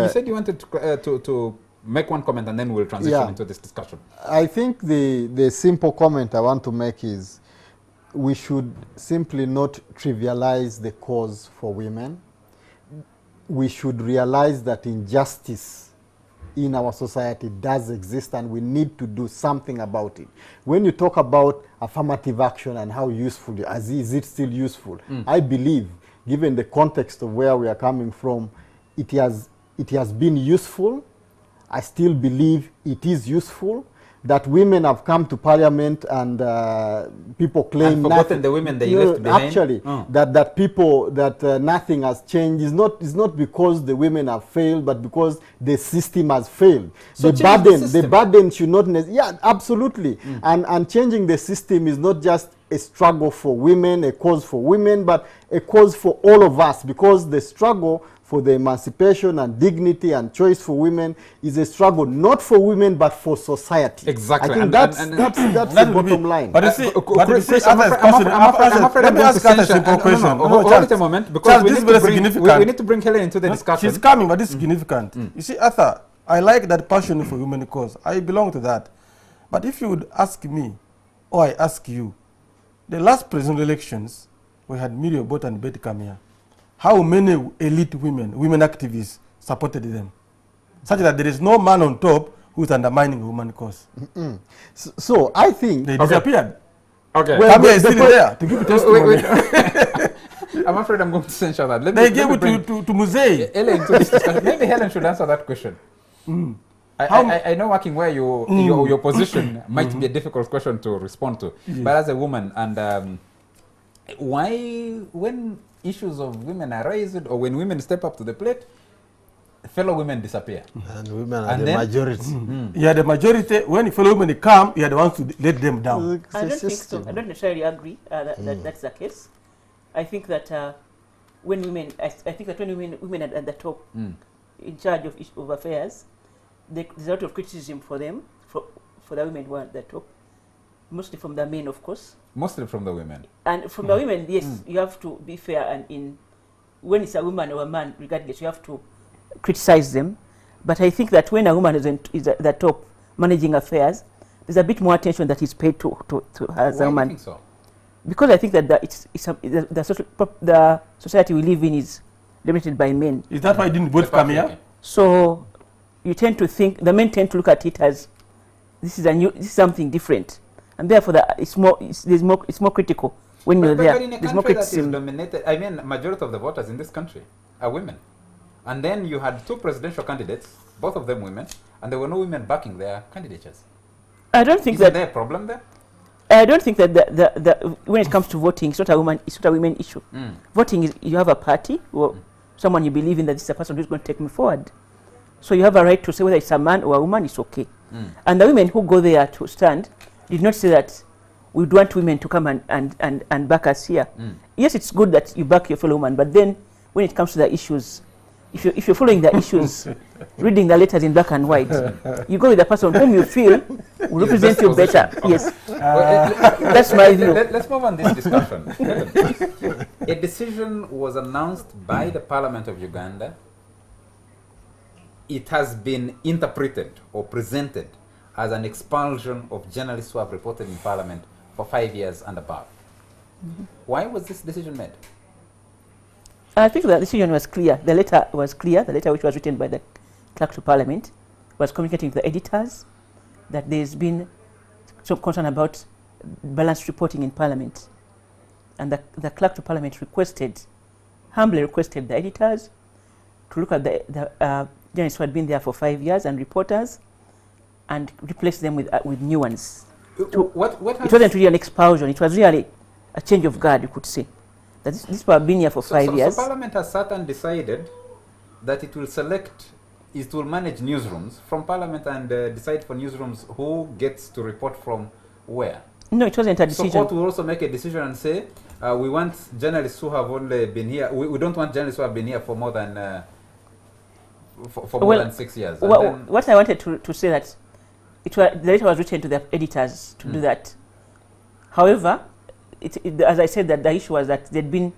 said you wanted to make one comment, and then we'll transition into this discussion. I think the simple comment I want to make is we should simply not trivialize the cause for women. We should realize that injustice in our society does exist, and we need to do something about it. When you talk about affirmative action and how useful, is it still useful? I believe, given the context of where we are coming from, it has been useful. I still believe it is useful. That women have come to Parliament and people claim and forgotten the women they left behind. Actually, that nothing has changed is not because the women have failed, but because the system has failed. So the burden should not absolutely. And changing the system is not just a struggle for women, a cause for women, but a cause for all of us, because the struggle for the emancipation and dignity and choice for women is a struggle not for women but for society. Exactly. I think that's the bottom line. But you see, I'm afraid I'm going to ask a simple question. Hold a moment, because we need to bring Helen into the discussion. She's coming, but this is significant. You see, Arthur, I like that passion for human cause. I belong to that. But if you would ask me, or I ask you, the last presidential elections, we had Miriam Bot and Betty come here. How many elite women activists supported them? Such that there is no man on top who is undermining the human cause. So I think they disappeared. Okay. Well, Kamia is still there to give testimony. I'm afraid I'm going to censure that. They gave it to Musei. Maybe Helen should answer that question. I know working where your position might be a difficult question to respond to, but as a woman, and why, when issues of women are raised or when women step up to the plate, fellow women disappear. And women are the majority. Yeah, the majority. When fellow women come, you are the ones to let them down. I don't think so. I don't necessarily agree that that's the case. I think that when women, women are at the top, in charge of affairs, there's a lot of criticism for them for the women who are at the top, mostly from the men, of course. Mostly from the women. And from the women, yes, you have to be fair, and when it's a woman or a man, regardless, you have to criticize them. But I think that when a woman is at the top managing affairs, there's a bit more attention that is paid to her as a woman. Why do you think so? Because I think that the society we live in is dominated by men. Is that why didn't both come here? So you tend to think, the men tend to look at it as this is something different, and therefore it's more critical when you're there. But in a country that is dominated, I mean, majority of the voters in this country are women, and then you had 2 presidential candidates, both of them women, and there were no women backing their candidatures. I don't think Isn't there a problem there? I don't think that when it comes to voting, it's not a women issue. Voting is, you have a party or someone you believe in that this is a person who's going to take me forward. So you have a right to say whether it's a man or a woman, it's okay. And the women who go there to stand did not say that we want women to come and back us here. Yes, it's good that you back your fellow woman, but then when it comes to the issues, if you're following the issues, reading the letters in black and white, you go with the person whom you feel will represent you better. Yes, that's my view. Let's move on this discussion. A decision was announced by the Parliament of Uganda. It has been interpreted or presented as an expulsion of journalists who have reported in Parliament for 5 years and above. Why was this decision made? I think the decision was clear. The letter was clear. The letter, which was written by the clerk to Parliament, was communicating to the editors that there's been some concern about balanced reporting in Parliament. And the clerk to Parliament humbly requested the editors to look at the journalists who had been there for 5 years and reporters and replace them with new ones. It wasn't really an expulsion. It was really a change of guard, you could say. That these people have been here for 5 years. So Parliament has sat and decided that it will manage newsrooms from Parliament and decide for newsrooms who gets to report from where. No, it wasn't a decision. So court will also make a decision and say, we want journalists who have only been here, we don't want journalists who have been here for more than more than 6 years. What I wanted to say that the letter was written to the editors to do that. However, as I said, that the issue was that they'd been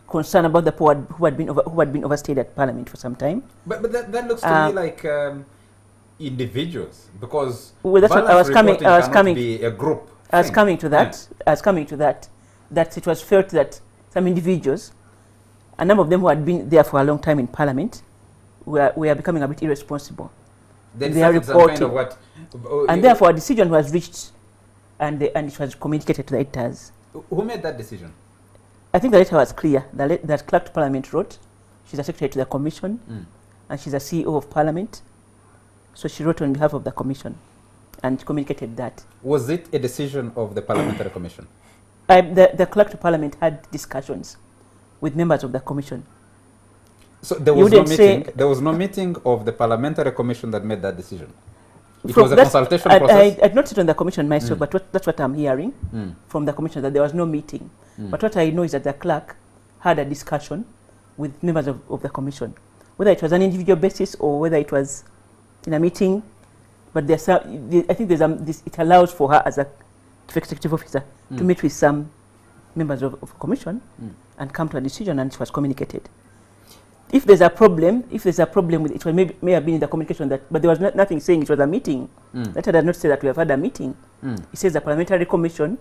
concerned about the poor who had been overstayed at Parliament for some time. But that looks to me like individuals, because that's what I was coming. Be a group. I was coming to that. I was coming to that. That it was felt that some individuals, a number of them who had been there for a long time in Parliament, were becoming a bit irresponsible. They are reporting, kind of and therefore a decision was reached, and it was communicated to the editors. Who made that decision? I think the letter was clear. That clerk to Parliament wrote. She's a secretary to the Commission, and she's a CEO of Parliament. So she wrote on behalf of the Commission and communicated that. Was it a decision of the Parliamentary Commission? The clerk to Parliament had discussions with members of the Commission. So there was no meeting of the Parliamentary Commission that made that decision? It was a consultation process? I did not sit on the Commission myself, but that's what I'm hearing from the Commission, that there was no meeting. But what I know is that the clerk had a discussion with members of the Commission, whether it was an individual basis or whether it was in a meeting. But I think it allows for her as a executive officer to meet with some members of the Commission and come to a decision, and it was communicated. If there's a problem with it, may have been in the communication but there was nothing saying it was a meeting. That does not say that we have had a meeting. It says the Parliamentary Commission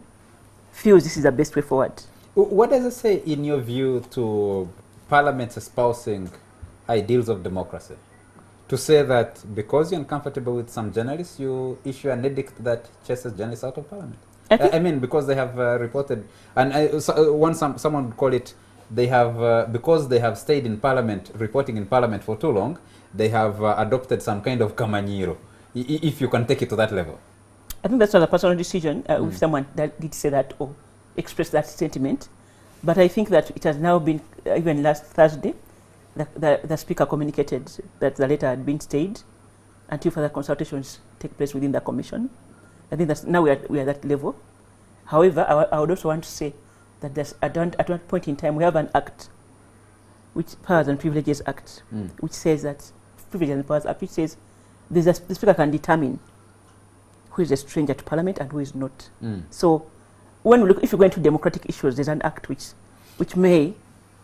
feels this is the best way forward. What does it say, in your view, to Parliament espousing ideals of democracy? To say that because you're uncomfortable with some journalists, you issue an edict that chases journalists out of Parliament? I mean, because they have reported, and someone would call it, they have, because they have stayed in Parliament, reporting in Parliament for too long, they have adopted some kind of kamanyiro, if you can take it to that level. I think that's not a personal decision if someone that did say that or express that sentiment. But I think that it has now been, even last Thursday, the Speaker communicated that the letter had been stayed until further consultations take place within the Commission. I think that's now we are at that level. However, I would also want to say that at one point in time we have an act, which Powers and Privileges Act, which says that Privileges and Powers Act, which says the Speaker can determine who is a stranger to Parliament and who is not. So when we look, if you go into democratic issues, there's an act which may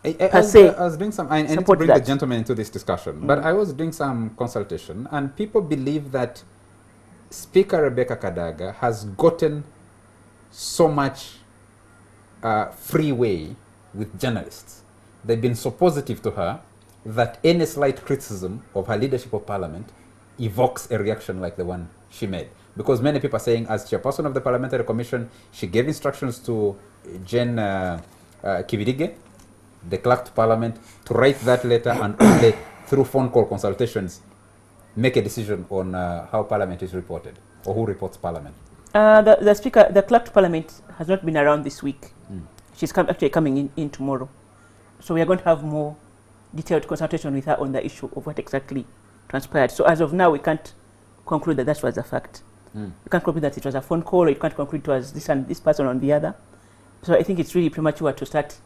per se I was doing some, I need to support bring that. the gentleman into this discussion, but I was doing some consultation, and people believe that Speaker Rebecca Kadaga has gotten so much freeway with journalists. They've been so positive to her that any slight criticism of her leadership of Parliament evokes a reaction like the one she made. Because many people are saying, as chairperson of the Parliamentary Commission, she gave instructions to Jen Kivirige, the clerk to Parliament, to write that letter and only through phone call consultations make a decision on how Parliament is reported or who reports Parliament. The Speaker, the clerk to Parliament has not been around this week. She's actually coming in tomorrow. So we are going to have more detailed consultation with her on the issue of what exactly transpired. So as of now, we can't conclude that that was a fact. We can't conclude that it was a phone call, or you can't conclude it was this and this person on the other. So I think it's really premature to start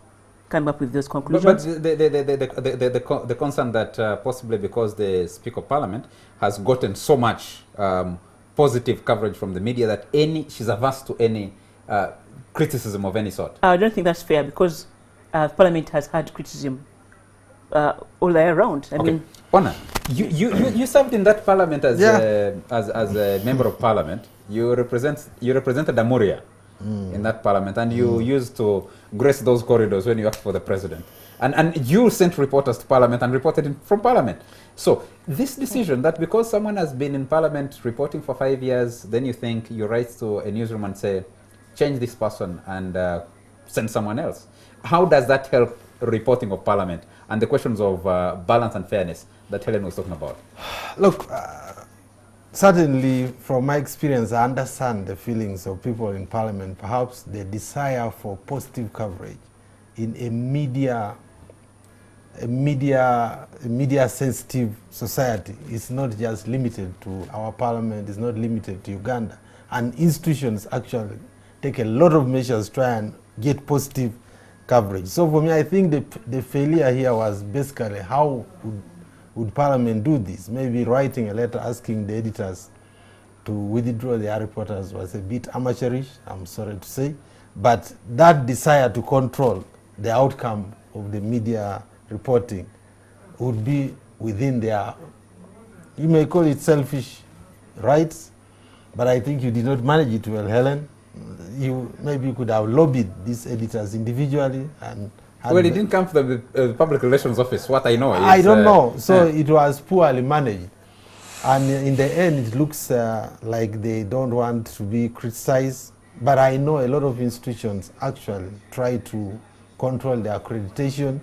coming up with those conclusions. But the concern that possibly because the Speaker of Parliament has gotten so much positive coverage from the media that she's averse to any criticism of any sort. I don't think that's fair, because Parliament has had criticism all the way around. I mean, Ona, you served in that Parliament as a member of Parliament. You represented Amuria in that Parliament, and you used to grace those corridors when you worked for the President. And you sent reporters to Parliament and reported from Parliament. So this decision that because someone has been in Parliament reporting for 5 years, then you think you write to a newsroom and say, change this person and send someone else. How does that help reporting of Parliament and the questions of balance and fairness that Helen was talking about? Look, certainly from my experience, I understand the feelings of people in Parliament. Perhaps the desire for positive coverage in a media-sensitive society is not just limited to our Parliament, it's not limited to Uganda. And institutions actually take a lot of measures to try and get positive coverage. So for me, I think the failure here was basically how would Parliament do this? Maybe writing a letter asking the editors to withdraw their reporters was a bit amateurish, I'm sorry to say. But that desire to control the outcome of the media reporting would be within their, you may call it selfish rights, but I think you did not manage it well, Helen. Maybe you could have lobbied these editors individually and well, it didn't come from the Public Relations Office. What I know is... I don't know. So it was poorly managed. And in the end, it looks like they don't want to be criticized. But I know a lot of institutions actually try to control the accreditation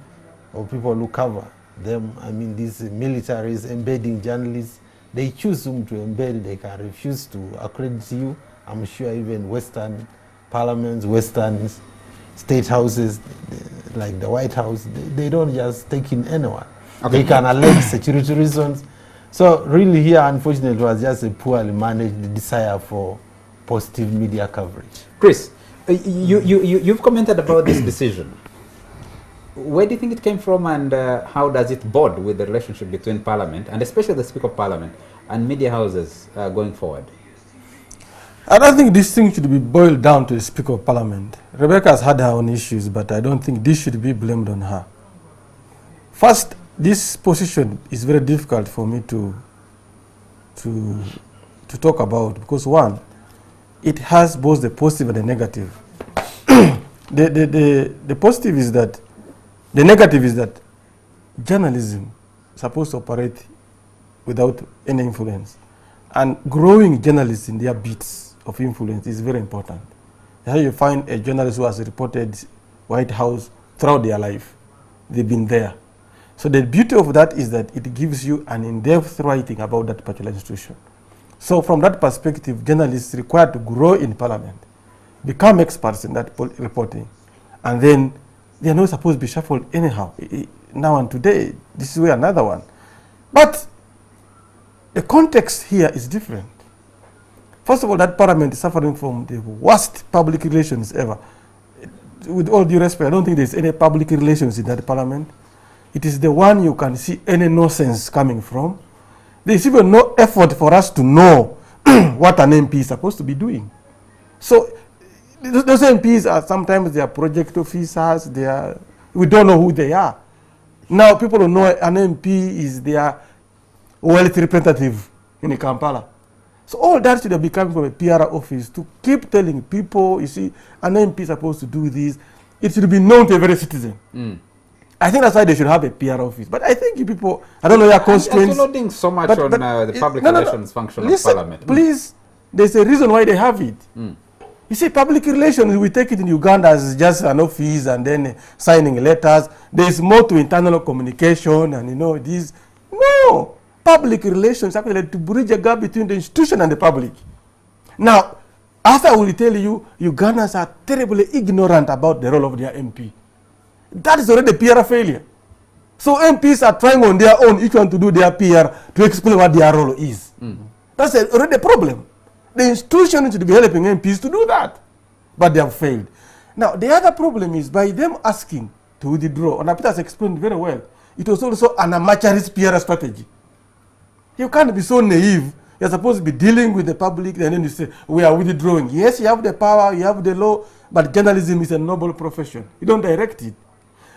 of people who cover them. I mean, these militaries embedding journalists, they choose whom to embed. They can refuse to accredit you. I'm sure even Western parliaments, Western state houses, like the White House, they don't just take in anyone. They can allege security reasons. So really here, unfortunately, it was just a poorly managed desire for positive media coverage. Chris, you've commented about this decision. Where do you think it came from, and how does it bode with the relationship between Parliament, and especially the Speaker of Parliament, and media houses going forward? I don't think this thing should be boiled down to the Speaker of Parliament. Rebecca has had her own issues, but I don't think this should be blamed on her. First, this position is very difficult for me to talk about, because one, it has both the positive and the negative. The positive is that, the negative is that journalism is supposed to operate without any influence. And growing journalists in their beats of influence is very important. How you find a journalist who has reported White House throughout their life. They've been there. So the beauty of that is that it gives you an in-depth writing about that particular institution. So from that perspective, journalists required to grow in Parliament, become experts in that reporting, and then they are not supposed to be shuffled anyhow. Now and today, this is where another one. But the context here is different. First of all, that Parliament is suffering from the worst public relations ever. With all due respect, I don't think there's any public relations in that Parliament. It is the one you can see any nonsense coming from. There's even no effort for us to know what an MP is supposed to be doing. So those MPs are sometimes they are project officers, we don't know who they are. Now people don't know an MP is their wealth representative in Kampala. So all that should have become from a PR office to keep telling people, you see, an MP is supposed to do this. It should be known to every citizen. I think that's why they should have a PR office. But I think you people, I don't know your constraints. You're loading so much on the public relations function of Parliament. Please, there's a reason why they have it. You see, public relations, we take it in Uganda as just an office and then signing letters. There's more to internal communication and, this. No. Public relations actually to bridge a gap between the institution and the public. Now, as I will tell you, Ugandans are terribly ignorant about the role of their MP. That is already a PR failure. So MPs are trying on their own, each one to do their PR to explain what their role is. That's already a problem. The institution should be helping MPs to do that, but they have failed. Now, the other problem is by them asking to withdraw, and Peter has explained very well, it was also an amateurist PR strategy. You can't be so naive. You're supposed to be dealing with the public, and then you say, we are withdrawing. Yes, you have the power, you have the law, but journalism is a noble profession. You don't direct it.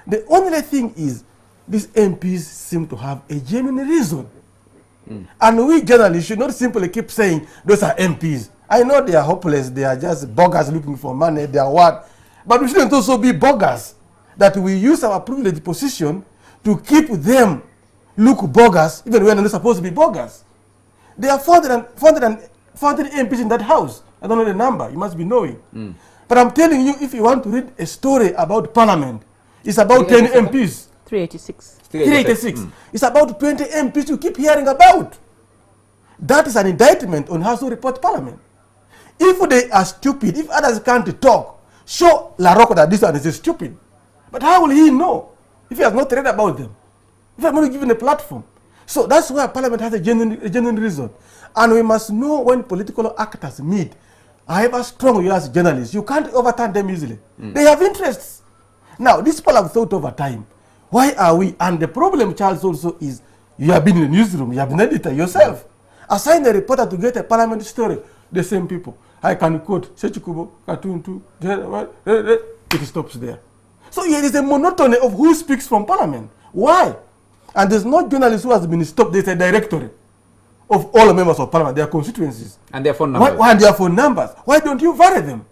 The only thing is, these MPs seem to have a genuine reason. And we journalists should not simply keep saying, those are MPs. I know they are hopeless, they are just beggars looking for money, they are what. But we shouldn't also be beggars, that we use our privileged position to keep them look bogus, even when they're not supposed to be bogus. There are 400 MPs in that house. I don't know the number, you must be knowing. But I'm telling you, if you want to read a story about Parliament, it's about 10 MPs. 386. 386. It's about 20 MPs you keep hearing about. That is an indictment on how to report Parliament. If they are stupid, if others can't talk, show Larocco that this one is stupid. But how will he know if he has not read about them? If I'm not given a platform. So that's why Parliament has a genuine reason. And we must know when political actors meet, however strong you are as journalists, you can't overturn them easily. They have interests. Now, these people have thought over time. Why are we? And the problem, Charles, also is you have been in the newsroom, you have been an editor yourself. Assign a reporter to get a Parliament story, the same people. I can quote, Sechikubo, Katuntu, it stops there. So there is a monotony of who speaks from Parliament. Why? And there's no journalist who has been stopped. There's a directory of all the members of Parliament, their constituencies. And their phone numbers. Why their phone numbers? Why don't you vary them?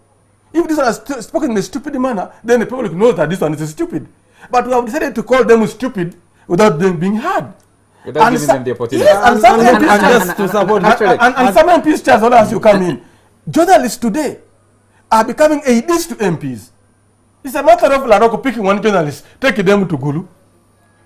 If this one has spoken in a stupid manner, then the public knows that this one is stupid. But we have decided to call them stupid without them being heard. Without giving them the opportunity. Yes, and some just to support and some MPs, Charles, as you come in, journalists today are becoming aides to MPs. It's a matter of Larocco picking one journalist, taking them to Gulu,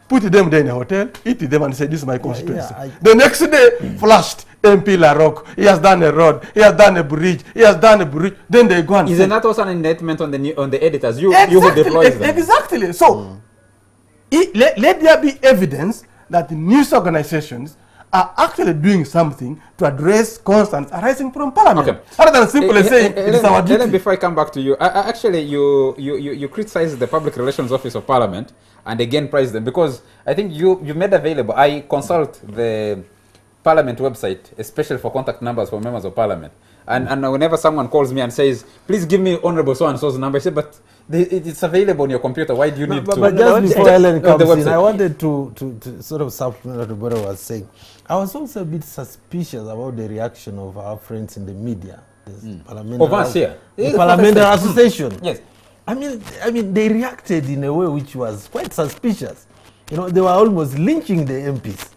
put them there in a hotel, eat them and say, this is my constituency. The next day, flashed, MP Larocco, he has done a road, he has done a bridge, then they go and Isn't that also an indictment on the editors? You who deploy them. Exactly. So, let there be evidence that the news organizations are actually doing something to address concerns arising from Parliament. Okay. Rather than simply saying it is our duty. Before I come back to you, actually you criticize the Public Relations Office of Parliament and again praise them because I think you made available. I consult the Parliament website, especially for contact numbers for members of Parliament. And whenever someone calls me and says, please give me Honorable so-and-so's number, I say, but it's available on your computer. Why do you need to? But just before Ellen comes in, I wanted to sort of supplement what Roberto was saying. I was also a bit suspicious about the reaction of our friends in the media. Of us here? The Parliamentary Association. Yes. I mean, they reacted in a way which was quite suspicious. You know, they were almost lynching the MPs.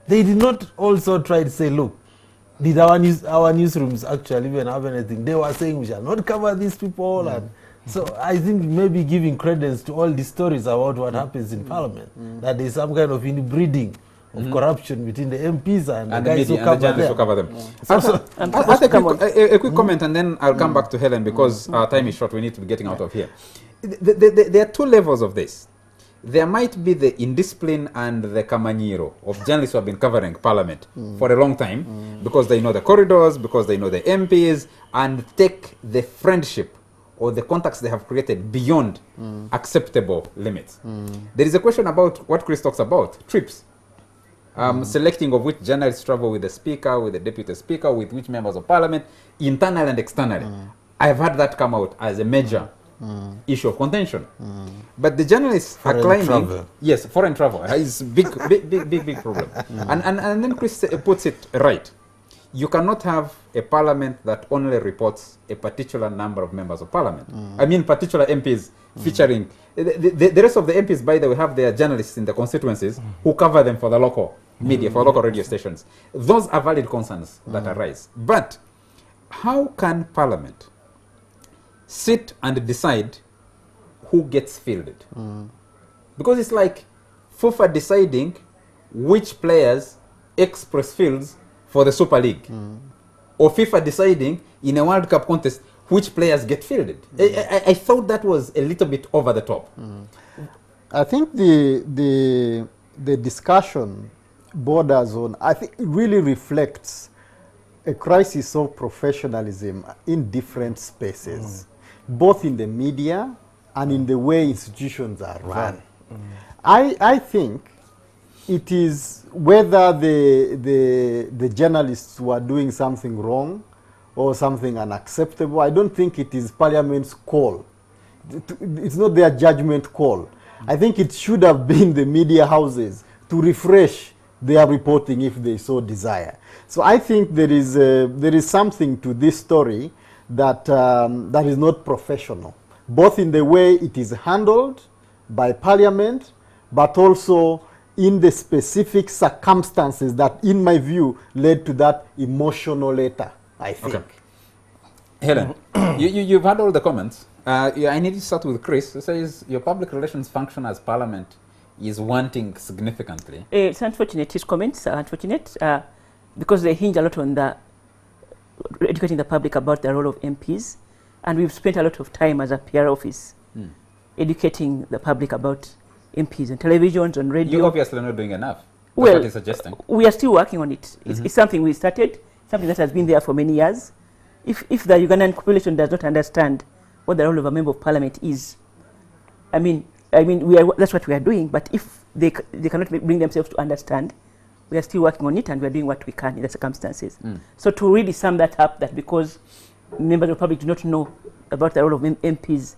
They did not also try to say, look, did our newsrooms actually even have anything? They were saying we shall not cover these people. And so I think maybe giving credence to all the stories about what happens in Parliament, that there's some kind of inbreeding of corruption between the MPs and the guys media, who cover them. A quick comment and then I'll come back to Helen because our time is short. We need to be getting out of here. There are two levels of this. There might be the indiscipline and the kamanyiro of journalists who have been covering Parliament for a long time because they know the corridors, because they know the MPs, and take the friendship or the contacts they have created beyond acceptable limits. There is a question about what Chris talks about, trips. selecting of which journalists travel with the speaker, with the deputy speaker, with which members of parliament, internal and externally. I have had that come out as a major issue of contention. But the journalists Foreign are claiming, travel. yes, foreign travel is big problem. And then Chris puts it right. You cannot have a parliament that only reports a particular number of members of parliament. I mean, particular MPs featuring the rest of the MPs. By the way, have their journalists in the constituencies who cover them for the local media, for local radio stations. Those are valid concerns that arise. But how can parliament sit and decide who gets fielded? Because it's like FIFA deciding which players express fields for the Super League, or FIFA deciding in a World Cup contest which players get fielded. I thought that was a little bit over the top. I think the discussion borders on, I think it really reflects a crisis of professionalism in different spaces, both in the media and in the way institutions are run. I think it is whether the journalists were doing something wrong or something unacceptable. I don't think it is Parliament's call. It's not their judgment call. I think it should have been the media houses to refresh their reporting if they so desire. So I think there is something to this story that that is not professional, both in the way it is handled by Parliament, but also in the specific circumstances that, in my view, led to that emotional letter, I think. Okay. Helen, you've had all the comments. I need to start with Chris, who says your public relations function as Parliament is wanting significantly. It's unfortunate. His comments are unfortunate because they hinge a lot on the educating the public about the role of MPs. And we've spent a lot of time as a PR office educating the public about MPs on televisions, on radio. You're obviously not doing enough. That's Well, what he's suggesting. we are still working on it. It's something we started, something that has been there for many years. If the Ugandan population does not understand what the role of a member of parliament is, I mean, that's what we are doing. But if they cannot bring themselves to understand, we are still working on it, and we are doing what we can in the circumstances. So to really sum that up, that because members of the public do not know about the role of MPs,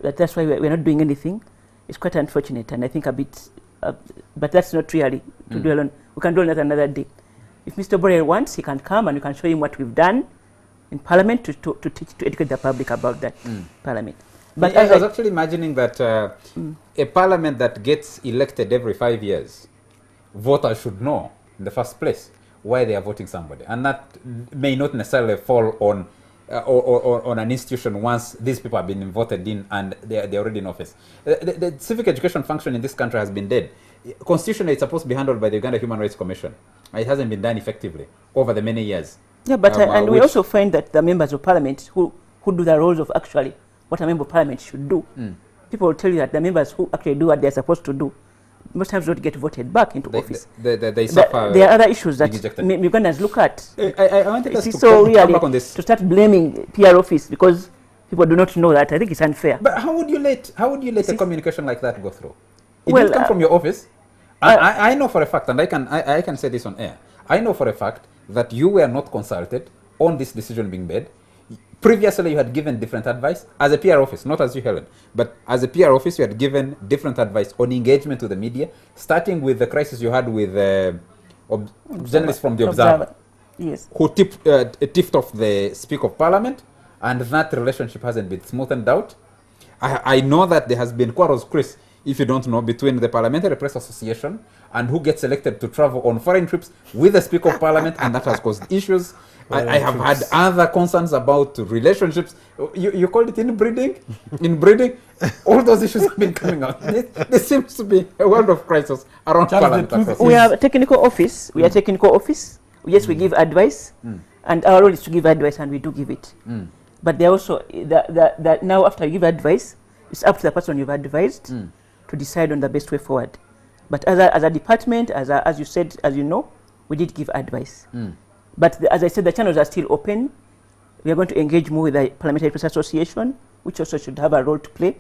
that's why we're not doing anything, it's quite unfortunate, and I think a bit, but that's not really to dwell on. We can dwell on that another day. If Mr. Borrell wants, he can come and we can show him what we've done in Parliament to educate the public about that Parliament. But I was actually imagining that a Parliament that gets elected every 5 years, voters should know in the first place why they are voting somebody, and that may not necessarily fall on an institution once these people have been voted in and they're already in office. The civic education function in this country has been dead. Constitutionally, it's supposed to be handled by the Uganda Human Rights Commission. It hasn't been done effectively over the many years. Yeah, but and we also find that the members of parliament who do the roles of actually what a member of parliament should do, people will tell you that the members who actually do what they're supposed to do most times don't get voted back into office. They suffer. There are other issues that Ugandans look at. I wanted us to come back on this. To start blaming PR office because people do not know that. I think it's unfair. But how would you let a communication like that go through? It didn't come from your office. I know for a fact, and I can say this on air. I know for a fact that you were not consulted on this decision being made. Previously, you had given different advice as a PR office, not as you, Helen, but as a PR office, you had given different advice on engagement with the media, starting with the crisis you had with journalists from the Observer, yes, who tipped off the Speaker of Parliament, and that relationship hasn't been smoothened out. I know that there has been quarrels, Chris, if you don't know, between the Parliamentary Press Association and who gets selected to travel on foreign trips with the Speaker of Parliament, and that has caused issues. I have had other concerns about relationships. You called it inbreeding? Inbreeding? All those issues have been coming out. There seems to be a world of crisis around Parliament. We are a technical office. We are a technical office. Yes, we give advice, and our role is to give advice, and we do give it. But there also that now after you give advice, it's up to the person you've advised to decide on the best way forward. But as a department, as you said, as you know, we did give advice. But as I said, the channels are still open. We are going to engage more with the Parliamentary Press Association, which also should have a role to play,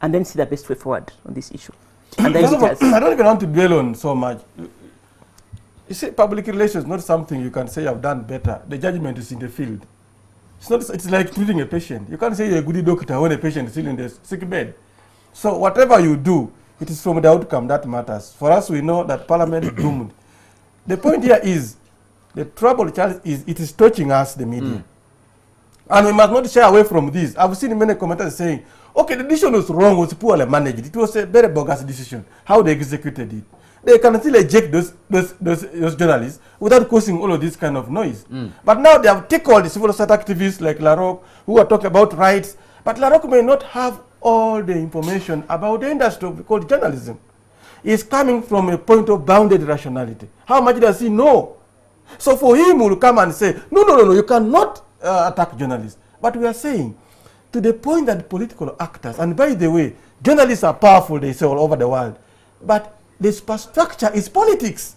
and then see the best way forward on this issue. And then I don't even want to dwell on so much. You see, public relations is not something you can say I've done better. The judgment is in the field. It's not. It's like treating a patient. You can't say you're a good doctor when a patient is still in the sick bed. So whatever you do, it is from the outcome that matters. For us, we know that Parliament is doomed. The point here is, the trouble, Charles, is it is touching us, the media. And we must not shy away from this. I've seen many commenters saying, okay, the decision was wrong, was poorly managed. It was a very bogus decision, how they executed it. They can still eject those journalists without causing all of this kind of noise. But now they have taken all the civil society activists like Larocque who are talking about rights, but Larocque may not have all the information about the industry called journalism. It's coming from a point of bounded rationality. How much does he know? So for him, he will come and say, no, you cannot attack journalists. But we are saying, to the point that political actors, and by the way, journalists are powerful, they say, all over the world, but the superstructure is politics.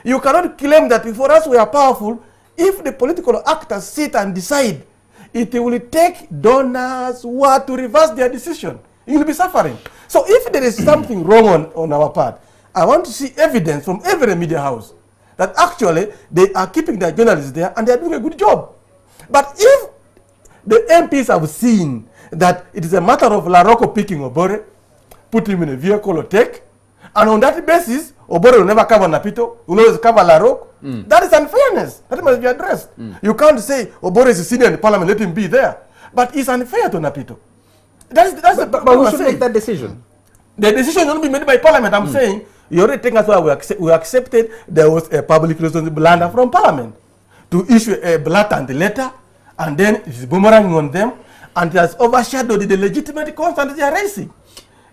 You cannot claim that for us we are powerful if the political actors sit and decide. It will take donors to reverse their decision. You will be suffering. So if there is something wrong on our part, I want to see evidence from every media house that actually they are keeping their journalists there and they are doing a good job. But if the MPs have seen that it is a matter of Larocque picking Obore, put him in a vehicle or take, and on that basis, Obore will never cover Napito, will always cover Larocque. That is unfairness. That must be addressed. You can't say Obore is a senior in the parliament, let him be there. But it's unfair to Napito. But we should make that decision. The decision will not be made by parliament. I'm saying, you already taken us where we accepted there was a public relations blunder from parliament to issue a blatant letter, and then it is boomeranging on them, and it has overshadowed the legitimate concerns they are raising.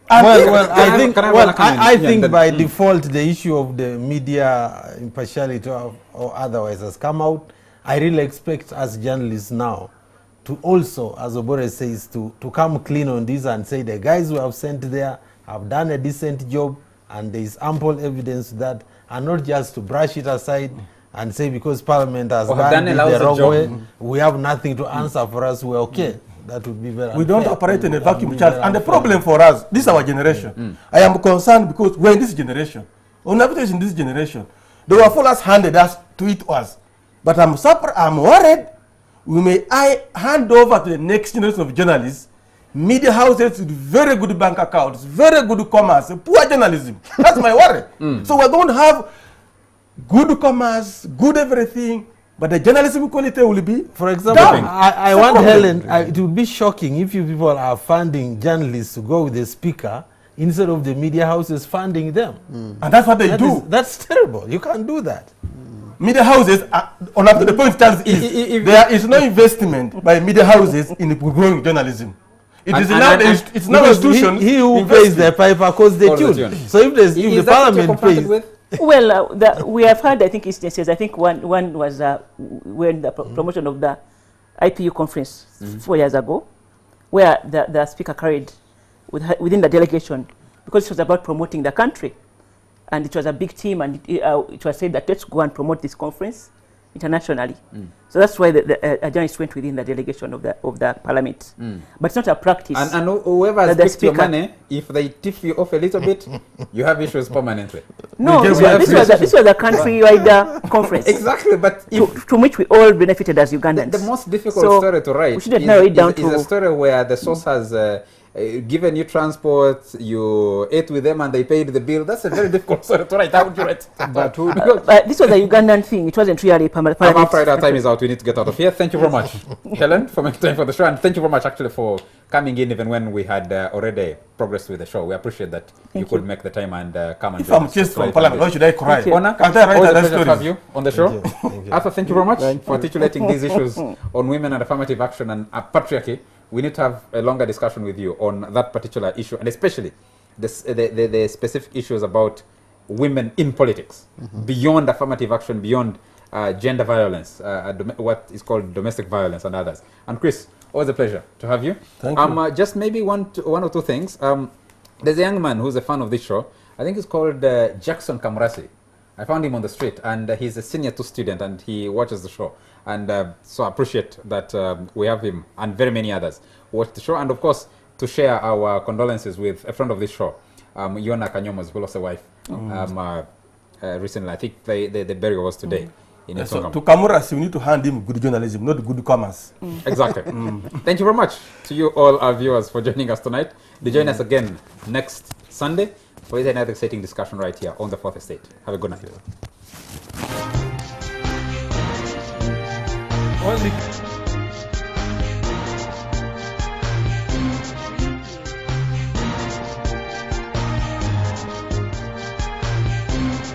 I think by default the issue of the media impartiality or otherwise has come out. I really expect us journalists now to also, as Obore says, to come clean on this and say the guys who have sent there have done a decent job and there is ample evidence that, and not just to brush it aside and say because Parliament has done it the wrong way, we have nothing to answer for us, we're okay. That would be very unfair. We don't operate in a vacuum, Charles. And the problem for us, this is our generation. I am concerned because we're in this generation. On average in this generation, they were full handed us to it us. But I'm worried we may hand over to the next generation of journalists media houses with very good bank accounts, very good commerce, poor journalism. That's my worry. So we're going to have good commerce, good everything, but the journalism quality will be, for example, I want Helen, it would be shocking if you people are funding journalists to go with the speaker instead of the media houses funding them. And that's what they do. That's terrible. You can't do that. Media houses, on up to the point Charles is, there is no investment by media houses in growing journalism. It is not institutions. He who pays the piper calls the tune. So if the parliament pays. Well, we have had, I think, instances. I think one was when the promotion of the IPU conference 4 years ago, where the speaker carried within the delegation, because it was about promoting the country. And it was a big team, and it was said that let's go and promote this conference internationally. So that's why the journalists went within the delegation of the parliament. But it's not a practice. And whoever takes your money, if they tip you off a little bit, you have issues permanently. No, this was a countrywide conference. Exactly, but to which we all benefited as Ugandans. The most difficult story to write is a story where the source has given you transport, you ate with them and they paid the bill. That's a very difficult story to write. How would you write? But this was a Ugandan thing. It wasn't really permanent. I'm afraid our time is out. We need to get out of here. Thank you very much, Helen, for making time for the show. And thank you very much, actually, for coming in even when we had already progressed with the show. We appreciate that you could make the time and come and if I'm chased from Parliament, why should I cry? Honor, can't I write that story? To have you on the show. Arthur, thank you very much for articulating these issues on women and affirmative action and patriarchy. We need to have a longer discussion with you on that particular issue, and especially the specific issues about women in politics, beyond affirmative action, beyond gender violence, what is called domestic violence and others. And Chris, always a pleasure to have you. Thank you. Just maybe one or two things. There's a young man who's a fan of this show. I think he's called Jackson Kamrasi. I found him on the street, and he's a senior 2 student, and he watches the show. And so I appreciate that we have him and very many others who watch the show. And of course, to share our condolences with a friend of this show, Yona Kanyomo's who lost a wife recently. I think the burial was today. So to Kamuras, you need to hand him good journalism, not good commerce. Exactly. Thank you very much to you all our viewers for joining us tonight. Do join us again next Sunday for another exciting discussion right here on the Fourth Estate. Have a good night.